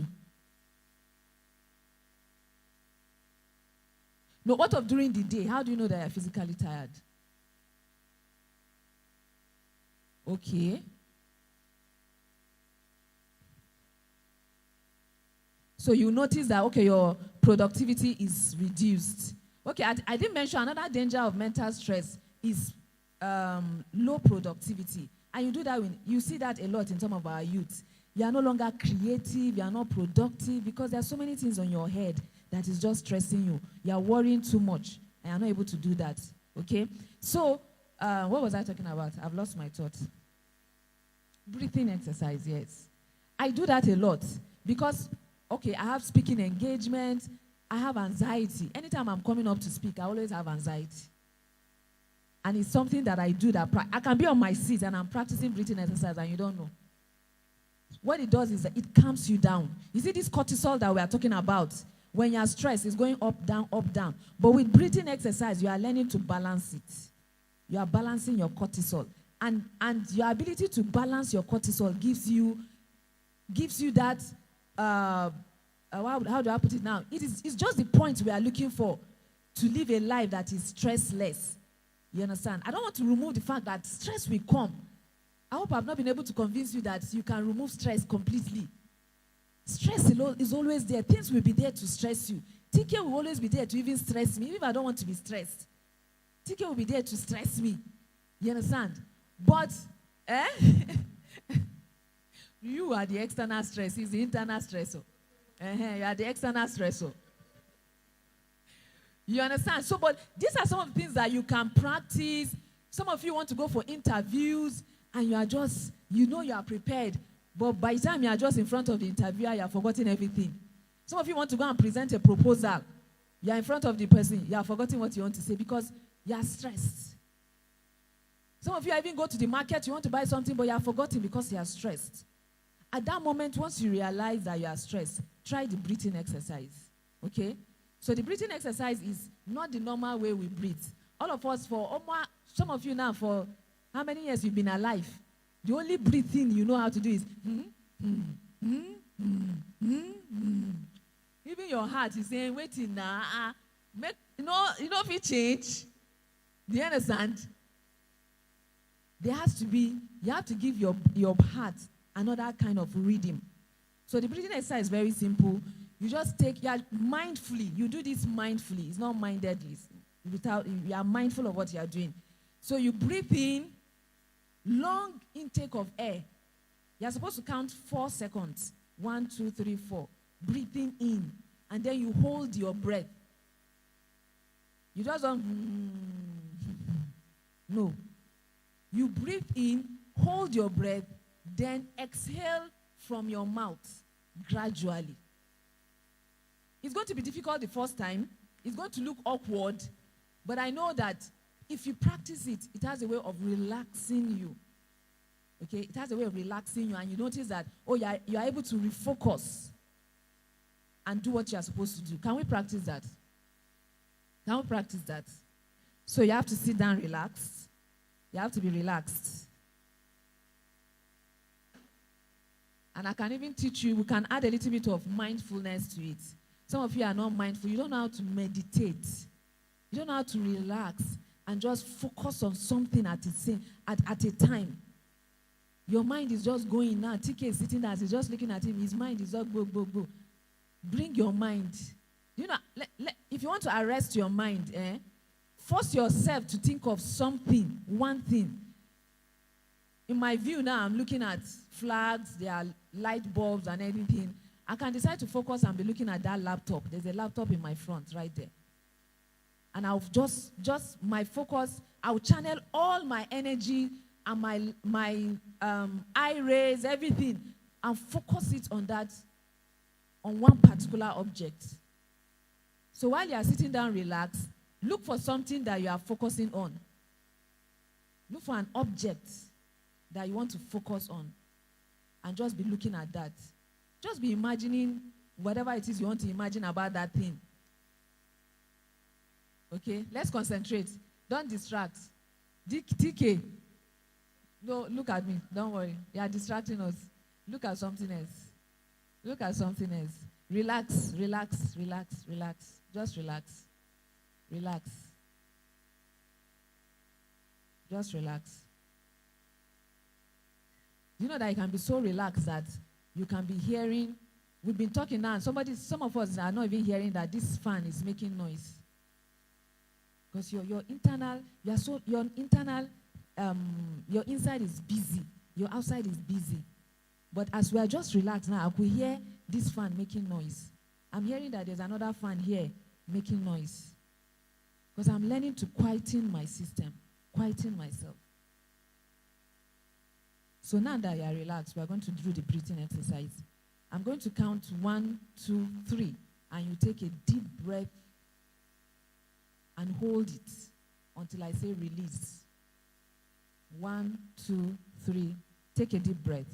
No, what of during the day? How do you know that you're physically tired? Okay. So you notice that, okay, your productivity is reduced. Okay, I didn't mention another danger of mental stress is low productivity. And you do that when you see that a lot in some of our youth. You are no longer creative, you are not productive because there are so many things on your head that is just stressing you. You are worrying too much and you are not able to do that. Okay? So, what was I talking about? I've lost my thought. Breathing exercise, yes. I do that a lot because, okay, I have speaking engagement, I have anxiety. Anytime I'm coming up to speak, I always have anxiety. And it's something that I do that I can be on my seat and I'm practicing breathing exercise and you don't know. What it does is that it calms you down. You see this cortisol that we are talking about? When you're stressed, it's going up, down, up, down. But with breathing exercise, you are learning to balance it. You are balancing your cortisol. And your ability to balance your cortisol gives you that, how do I put it now? It's just the point we are looking for to live a life that is stressless. You understand? I don't want to remove the fact that stress will come. I hope I've not been able to convince you that you can remove stress completely. Stress is always there. Things will be there to stress you. TK will always be there to even stress me, even if I don't want to be stressed. TK will be there to stress me. You understand? But, you are the external stress. He's the internal stressor. You are the external stressor. You understand? So, but these are some of the things that you can practice. Some of you want to go for interviews, and you are just, you are prepared. But by the time you are just in front of the interviewer, you have forgotten everything. Some of you want to go and present a proposal. You are in front of the person. You have forgotten what you want to say because you are stressed. Some of you even go to the market. You want to buy something, but you have forgotten because you are stressed. At that moment, once you realize that you are stressed, try the breathing exercise. Okay? So the breathing exercise is not the normal way we breathe. All of us, some of you now, for how many years you've been alive, the only breathing you know how to do is even your heart is saying, waiting now, if it change, do you understand? You have to give your heart another kind of rhythm. So the breathing exercise is very simple. You just mindfully. You do this mindfully. It's not mindedly. You are mindful of what you are doing. So you breathe in, long intake of air. You are supposed to count 4 seconds. 1, 2, 3, 4. Breathing in. And then you hold your breath. You just don't. No. You breathe in, hold your breath, then exhale from your mouth gradually. It's going to be difficult the first time. It's going to look awkward. But I know that if you practice it, it has a way of relaxing you. Okay? It has a way of relaxing you. And you notice that, you are able to refocus and do what you are supposed to do. Can we practice that? Can we practice that? So you have to sit down, relax. You have to be relaxed. And I can even teach you, we can add a little bit of mindfulness to it. Some of you are not mindful. You don't know how to meditate. You don't know how to relax and just focus on something at a time. Your mind is just going now. TK is sitting there. He's just looking at him. His mind is just go, go, go. Bring your mind. If you want to arrest your mind, force yourself to think of something, one thing. In my view now, I'm looking at flags, there are light bulbs and everything. I can decide to focus and be looking at that laptop. There's a laptop in my front right there. And I'll just my focus, I'll channel all my energy and my eye rays, everything, and focus it on one particular object. So while you are sitting down, relax, look for something that you are focusing on. Look for an object that you want to focus on and just be looking at that. Just be imagining whatever it is you want to imagine about that thing. Okay? Let's concentrate. Don't distract. TK. No, look at me. Don't worry. You are distracting us. Look at something else. Look at something else. Relax, relax, relax, relax. Just relax. Relax. Just relax. You know that you can be so relaxed that you can be hearing We've been talking now, and some of us are not even hearing that this fan is making noise. Because your inside is busy, your outside is busy. But as we are just relaxed now, I could hear this fan making noise. I'm hearing that there's another fan here making noise. Because I'm learning to quieten my system, quieten myself. So now that you are relaxed, we are going to do the breathing exercise. I'm going to count 1, 2, 3, and you take a deep breath and hold it until I say release. 1, 2, 3. Take a deep breath.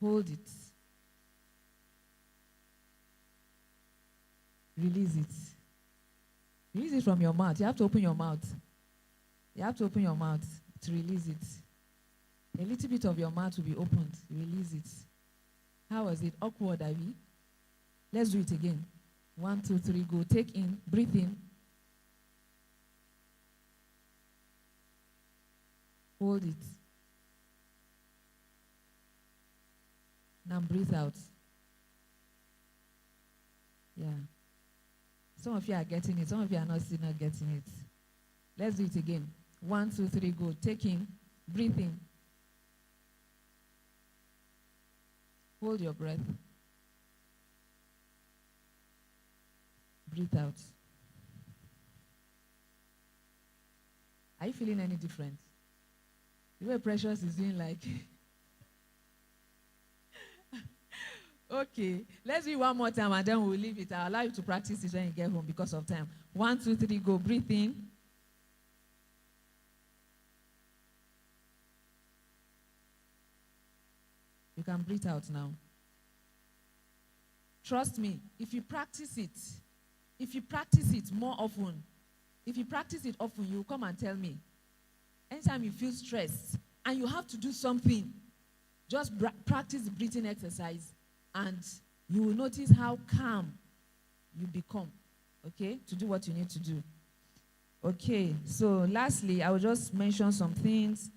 Hold it. Release it. Release it from your mouth. You have to open your mouth. You have to open your mouth to release it. A little bit of your mouth will be opened. Release it. How was it? Awkward, Abby? Let's do it again. 1, 2, 3, go. Take in, breathe in. Hold it. Now breathe out. Yeah. Some of you are getting it. Some of you are not still not getting it. Let's do it again. 1, 2, 3, go. Take in, breathe in. Hold your breath. Breathe out. Are you feeling any different? The way Precious is doing like... Okay, let's do it one more time and then we'll leave it. I'll allow you to practice it when you get home because of time. 1, 2, 3, go. Breathe in. You can breathe out now. Trust me, if you practice it more often, you'll come and tell me. Anytime you feel stressed and you have to do something, just practice the breathing exercise and you will notice how calm you become, okay, to do what you need to do. Okay, so lastly, I will just mention some things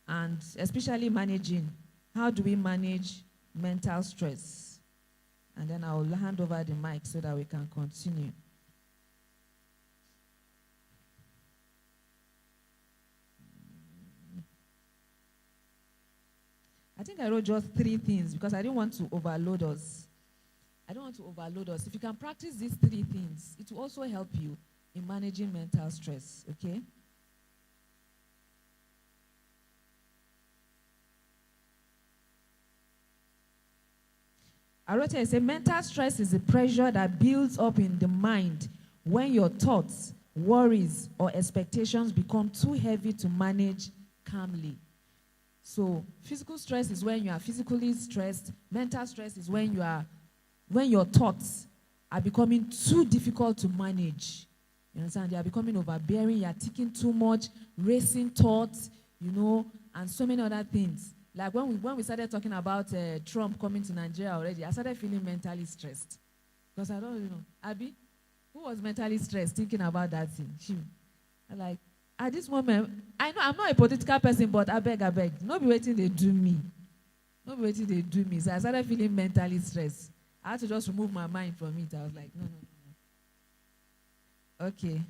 and especially managing. How do we manage mental stress? And then I will hand over the mic so that we can continue. I think I wrote just 3 things because I didn't want to overload us. If you can practice these 3 things, it will also help you in managing mental stress, okay? I wrote here, I say, mental stress is the pressure that builds up in the mind when your thoughts, worries, or expectations become too heavy to manage calmly. So physical stress is when you are physically stressed. Mental stress is when your thoughts are becoming too difficult to manage. You understand? They are becoming overbearing. You are thinking too much, racing thoughts, and so many other things. Like when we started talking about Trump coming to Nigeria already, I started feeling mentally stressed. Because I don't know. Abby, who was mentally stressed thinking about that thing? She. Like, at this moment, I know I'm not a political person, but I beg. No be waiting they do me. So I started feeling mentally stressed. I had to just remove my mind from it. I was like, no. Okay.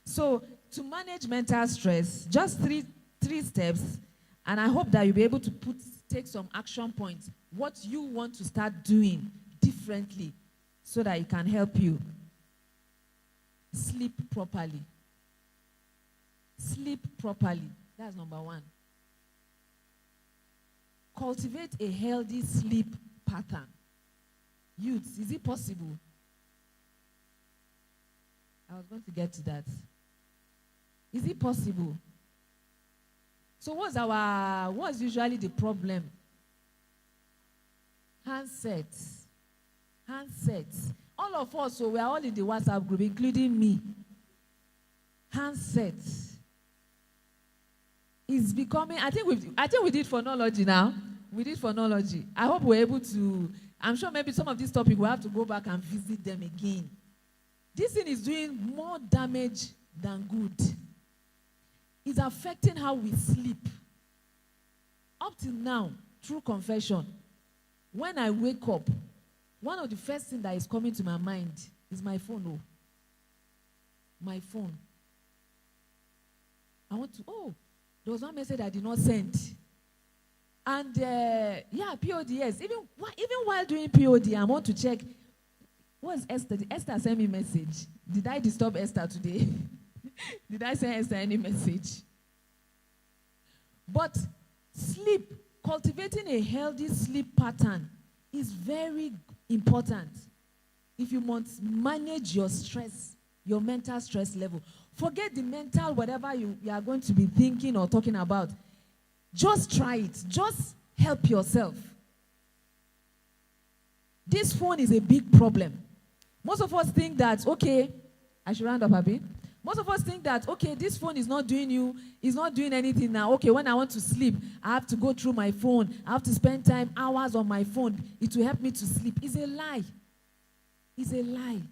So to manage mental stress, just three steps. And I hope that you'll be able to take some action points, what you want to start doing differently so that it can help you. Sleep properly. That's number 1. Cultivate a healthy sleep pattern. Youths, is it possible? I was going to get to that. Is it possible? So what's usually the problem? Handsets. All of us, so we are all in the WhatsApp group, including me. Handsets is becoming, I think we did phonology now. I hope we're able to, I'm sure maybe some of these topics we'll have to go back and visit them again. This thing is doing more damage than good. It's affecting how we sleep. Up till now, true confession, when I wake up, one of the first things that is coming to my mind is my phone. Oh, my phone. I want to, there was one message I did not send. And PODS. Even while doing POD, I want to check, what's Esther? Did Esther send me a message? Did I disturb Esther today? Did I send Esther any message? But sleep, cultivating a healthy sleep pattern is very important if you must manage your stress, your mental stress level. Forget the mental, whatever you are going to be thinking or talking about. Just try it. Just help yourself. This phone is a big problem. Most of us think that, okay, I should round up a bit. Most of us think that, okay, this phone is not doing anything now. Okay, when I want to sleep, I have to go through my phone. I have to spend hours on my phone. It will help me to sleep. It's a lie. It's a lie.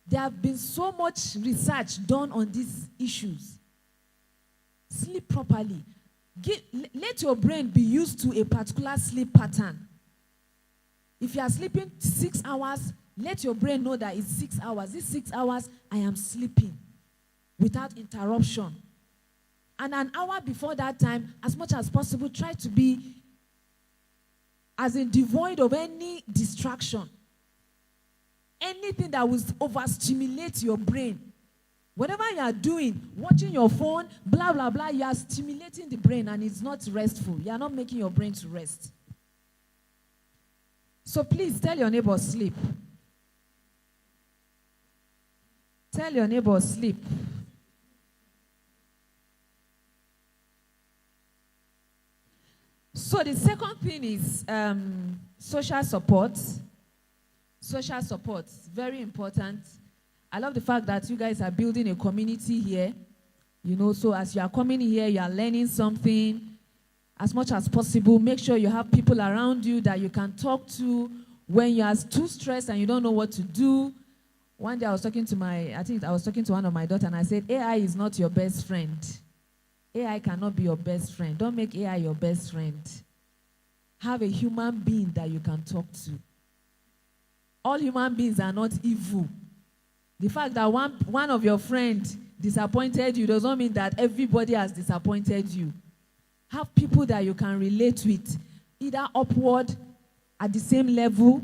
There have been so much research done on these issues. Sleep properly. Let your brain be used to a particular sleep pattern. If you are sleeping 6 hours, let your brain know that it's 6 hours. These 6 hours, I am sleeping without interruption. And an hour before that time, as much as possible, try to be as in devoid of any distraction. Anything that will overstimulate your brain. Whatever you are doing, watching your phone, blah, blah, blah, you are stimulating the brain and it's not restful. You are not making your brain to rest. So please tell your neighbor, sleep. Tell your neighbor, sleep. So the second thing is social support. Social support, very important. I love the fact that you guys are building a community here. You know, so as you are coming here, you are learning something. As much as possible, make sure you have people around you that you can talk to when you are too stressed and you don't know what to do. One day I was talking to one of my daughters and I said, AI is not your best friend. AI cannot be your best friend. Don't make AI your best friend. Have a human being that you can talk to. All human beings are not evil. The fact that one of your friends disappointed you does not mean that everybody has disappointed you. Have people that you can relate with, either upward, at the same level.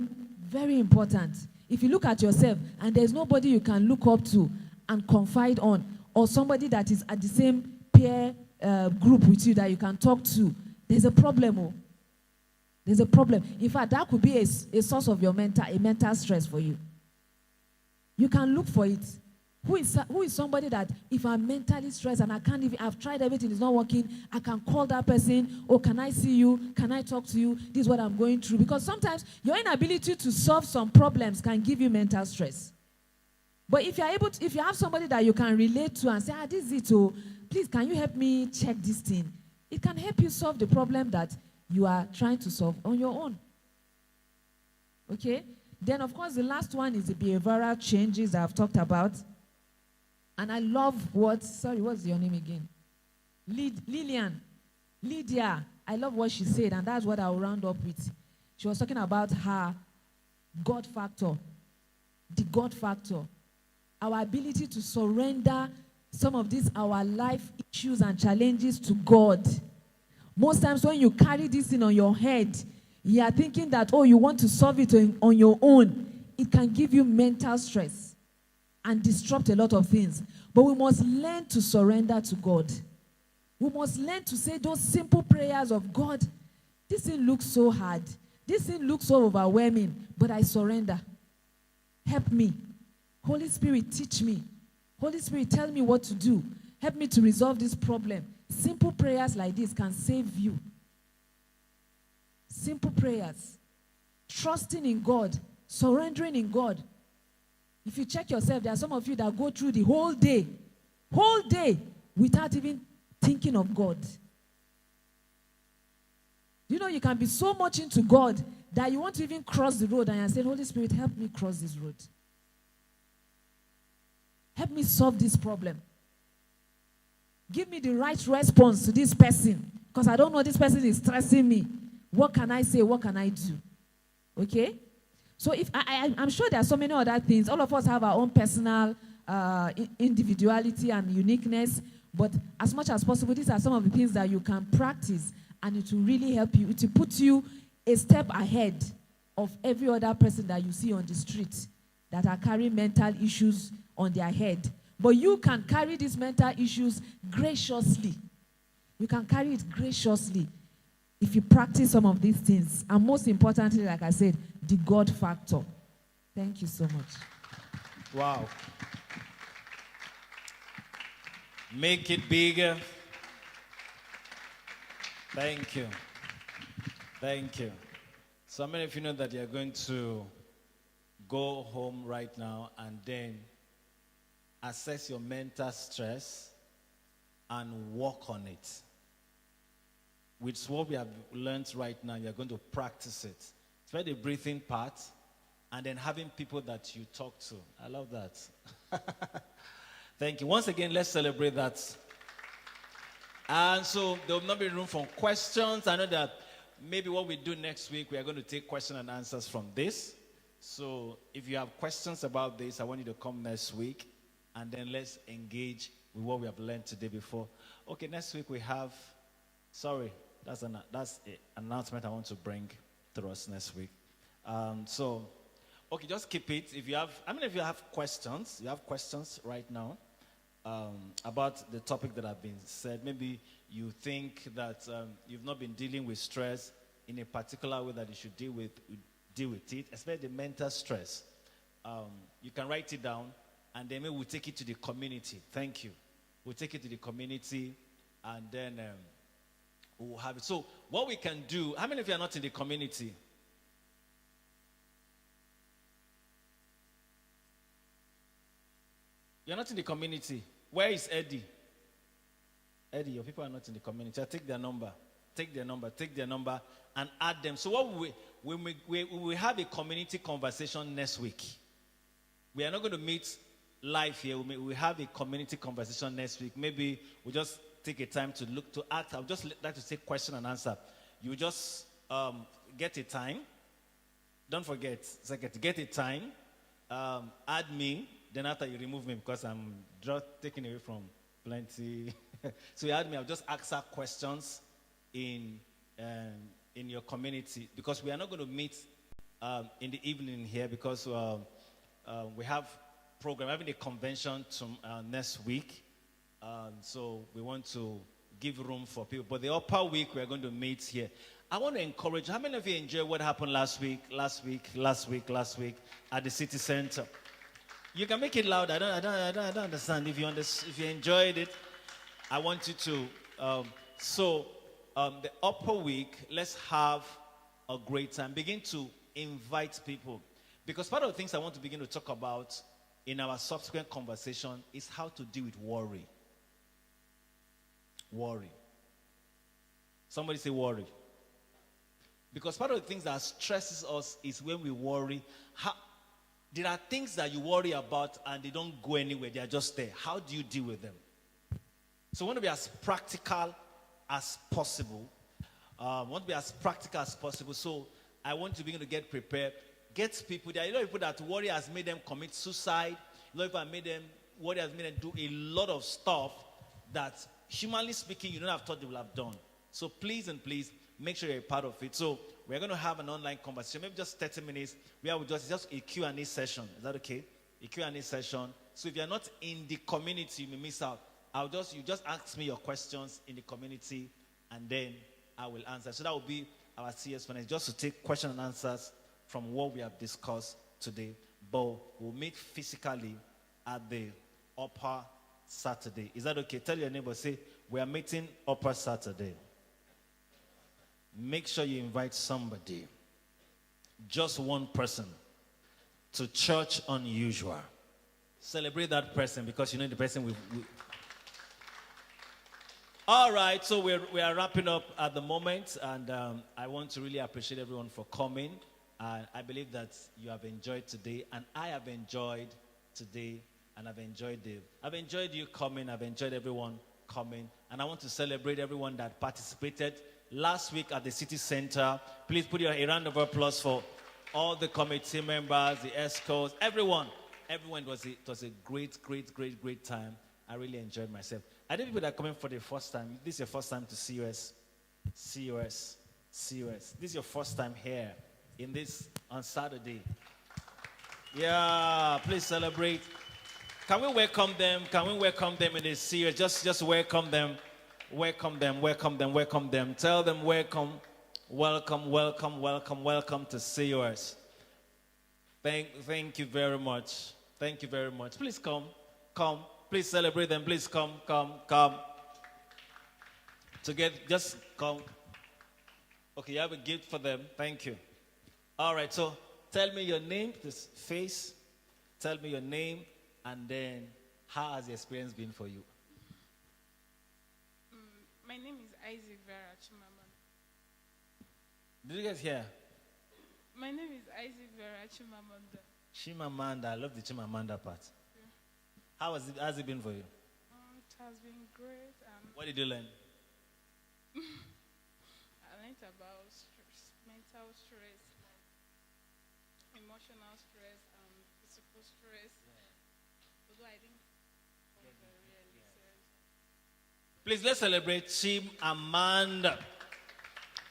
Very important. If you look at yourself and there's nobody you can look up to and confide on, or somebody that is at the same peer group with you that you can talk to, there's a problem. Oh. There's a problem. In fact, that could be a source of your mental stress for you. You can look for it. Who is somebody that if I'm mentally stressed and I've tried everything, it's not working, I can call that person, oh, can I see you? Can I talk to you? This is what I'm going through. Because sometimes your inability to solve some problems can give you mental stress. But if you have somebody that you can relate to and say, this is it, oh, please, can you help me check this thing? It can help you solve the problem that you are trying to solve on your own. Okay? Then, of course, the last one is the behavioral changes I've talked about. And I love what's your name again? Lydia. I love what she said, and that's what I'll round up with. She was talking about her God factor. The God factor. Our ability to surrender some of these, our life issues and challenges to God. Most times when you carry this thing on your head, you are thinking that, you want to solve it on your own. It can give you mental stress and disrupt a lot of things. But we must learn to surrender to God. We must learn to say those simple prayers of God. This thing looks so hard. This thing looks so overwhelming, but I surrender. Help me. Holy Spirit, teach me. Holy Spirit, tell me what to do. Help me to resolve this problem. Simple prayers like this can save you. Simple prayers. Trusting in God. Surrendering in God. If you check yourself, there are some of you that go through the whole day without even thinking of God. You can be so much into God that you want to even cross the road and you say, Holy Spirit, help me cross this road. Help me solve this problem. Give me the right response to this person. because I don't know, this person is stressing me. What can I say? What can I do? Okay? So if I'm sure there are so many other things. All of us have our own personal individuality and uniqueness, but as much as possible, these are some of the things that you can practice, and it will really help you. It will put you a step ahead of every other person that you see on the street that are carrying mental issues on their head. But you can carry these mental issues graciously. You can carry it graciously if you practice some of these things. And most importantly, like I said, the God factor. Thank you so much. Wow. Make it bigger. Thank you. Thank you. So many of you know that you're going to go home right now and then assess your mental stress and work on it. With what we have learned right now, you're going to practice it. It's where the breathing part and then having people that you talk to. I love that. Thank you. Once again, let's celebrate that. And so there will not be room for questions. I know that maybe what we do next week, we are going to take questions and answers from this. So if you have questions about this, I want you to come next week. And then let's engage with what we have learned today before. Okay, next week we have, that's an announcement I want to bring to us next week. Okay, just keep it. If you have, how many of you have questions? You have questions right now about the topic that have been said. Maybe you think that you've not been dealing with stress in a particular way that you should deal with it, especially the mental stress. You can write it down, and then maybe we'll take it to the community. Thank you. We'll take it to the community, and then we'll have it. So what we can do, how many of you are not in the community? You're not in the community. Where is Eddie? Eddie, your people are not in the community. Take their number. Take their number, and add them. So what we will have a community conversation next week. We are not going to meet live here. We have a community conversation next week. Maybe we just take a time to act. I would just like to take question and answer. You just get a time. Don't forget, get a time. Add me. Then after you remove me because I'm just taking away from plenty. So you add me. I'll just ask her questions in your community, because we are not going to meet in the evening here because we have program, having a convention next week. So we want to give room for people. But the upper week, we are going to meet here. I want to encourage, how many of you enjoyed what happened last week at the city center? You can make it loud. I don't understand. If you enjoyed it, I want you to. The upper week, let's have a great time. Begin to invite people. Because part of the things I want to begin to talk about in our subsequent conversation is how to deal with worry. Worry. Somebody say worry. Because part of the things that stresses us is when we worry. There are things that you worry about and they don't go anywhere. They are just there. How do you deal with them? So I want to be as practical as possible. So I want to begin to get prepared. Get people. There are a lot of people that worry has made them commit suicide. A lot of people worry has made them do a lot of stuff that, humanly speaking, you don't have thought they will have done. So please make sure you're a part of it. So we're going to have an online conversation, maybe just 30 minutes. Just a Q&A session. Is that okay? A Q&A session. So if you're not in the community, you may miss out. You just ask me your questions in the community, and then I will answer. So that will be our CS finance, just to take question and answers from what we have discussed today. But we'll meet physically at the upper Saturday. Is that okay? Tell your neighbor, say, we are meeting upper Saturday. Make sure you invite somebody, just one person, to Church Unusual. Celebrate that person, because you know the person will. All right, so we are wrapping up at the moment, and I want to really appreciate everyone for coming. I believe that you have enjoyed today, and I have enjoyed today, and I've enjoyed you coming. I've enjoyed everyone coming. And I want to celebrate everyone that participated last week at the city center. Please put a round of applause for all the committee members, the escorts, everyone. Everyone, it was a great time. I really enjoyed myself. I think people that are coming for the first time, this is your first time to CUS. This is your first time here on Saturday. Yeah, please celebrate. Can we welcome them? Can we welcome them in this CUS? Just welcome them. Welcome them. Tell them welcome to CUS. Thank you very much. Thank you very much. Please come. Please celebrate them. Please come. Just come. Okay, you have a gift for them. Thank you. All right, so tell me your name, this face. Tell me your name, and then how has the experience been for you? My name is Isaac Vera Chimamanda. Did you guys hear? My name is Isaac Vera Chimamanda. Chimamanda, I love the Chimamanda part. Yeah. How's it been for you? It has been great. What did you learn? I learned about stress, mental stress, emotional stress, physical stress. Yeah. Although I didn't really serious. Please, let's celebrate Chimamanda.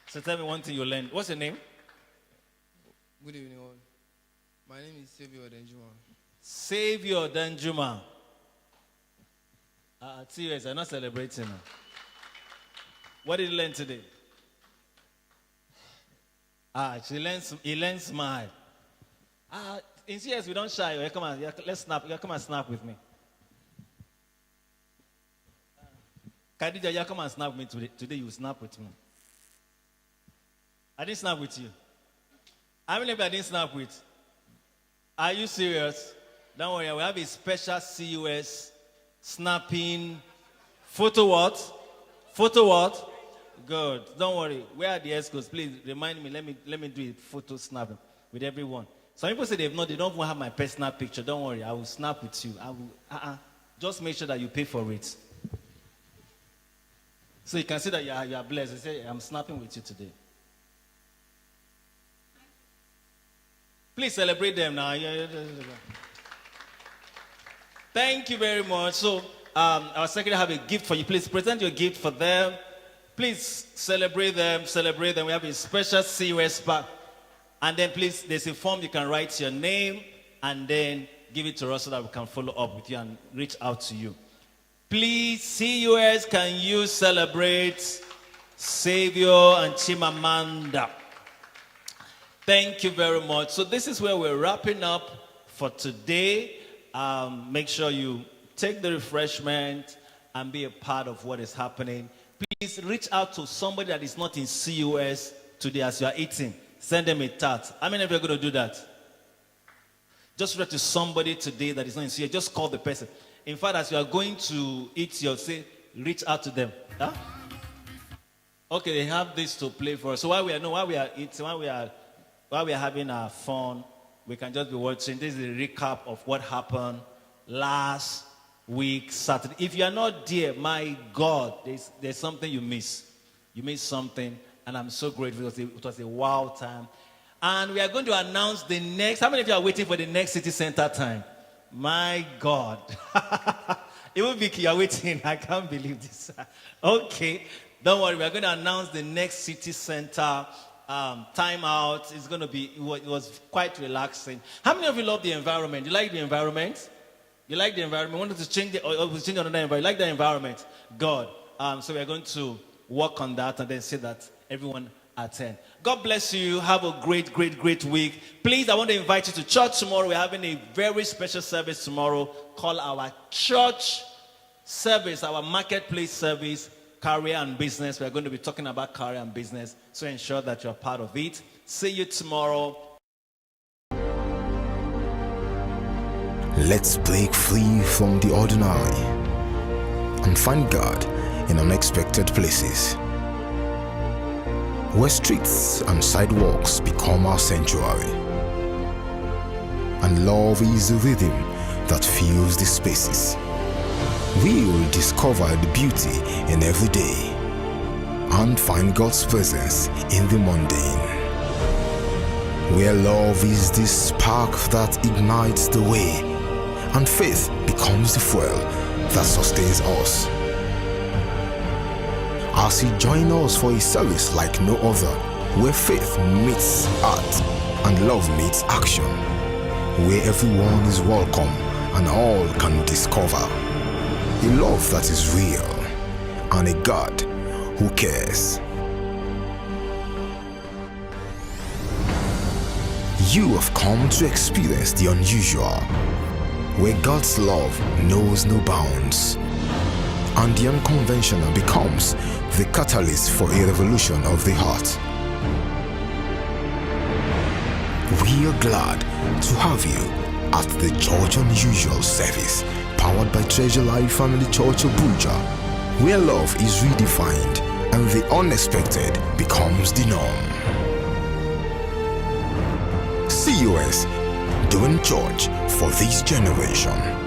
So tell me one thing you learned. What's your name? Good evening, all. My name is Savior Danjuma. Savior Danjuma. Serious, I'm not celebrating. What did you learn today? He learns smile. In CS, we don't shy. Come on, let's snap. Come and snap with me. Khadija, come and snap with me today. Today you snap with me. I didn't snap with you. How many of you I didn't snap with? Are you serious? Don't worry, we have a special CUS snapping photo what? Good. Don't worry. Where are the escorts? Please remind me. Let me do a photo snap with everyone. Some people say they don't even have my personal picture. Don't worry, I will snap with you. I will. Just make sure that you pay for it. So you can see that you are blessed. They say, I'm snapping with you today. Please celebrate them now. Thank you very much. So our secretary have a gift for you. Please present your gift for them. Please celebrate them. We have a special CUS pack. And then please, there's a form you can write your name and then give it to us so that we can follow up with you and reach out to you. Please, CUS, can you celebrate Savior and Chimamanda? Thank you very much. So this is where we're wrapping up for today. Make sure you take the refreshment and be a part of what is happening. Please reach out to somebody that is not in CUS today as you are eating. Send them a tart. How many of you are going to do that? Just reach to somebody today that is not in CUS. Just call the person. In fact, as you are going to eat reach out to them. Huh? Okay, they have this to play for us. So while we are eating, while we are having our fun, we can just be watching. This is a recap of what happened last week, Saturday. If you are not there, my God, there's something you miss. You missed something, and I'm so grateful. It was a wow time. And we are going to announce the next. How many of you are waiting for the next city center time? My God. Even Vicky, you are waiting. I can't believe this. Okay, don't worry. We are going to announce the next city center time out. It's going to be, it was quite relaxing. How many of you love the environment? You like the environment? You like the environment? Wanted to change it, or change another environment? You like the environment? God. So we are going to work on that and then say that everyone attend. God bless you. Have a great week. Please, I want to invite you to church tomorrow. We're having a very special service tomorrow called our church service, our marketplace service, career and business. We're going to be talking about career and business. So ensure that you're part of it. See you tomorrow. Let's break free from the ordinary and find God in unexpected places, where streets and sidewalks become our sanctuary, and love is the rhythm that fills the spaces. we will discover the beauty in every day and find God's presence in the mundane. Where love is the spark that ignites the way, and faith becomes the fuel that sustains us. As you join us for a service like no other, where faith meets art and love meets action, where everyone is welcome and all can discover a love that is real and a God who cares. You have come to experience the unusual, where God's love knows no bounds, and the unconventional becomes the catalyst for a revolution of the heart. We are glad to have you at the Thechurchunusual service, powered by Treasure Life Family Church Abuja, where love is redefined and the unexpected becomes the norm. CUS, doing church for this generation.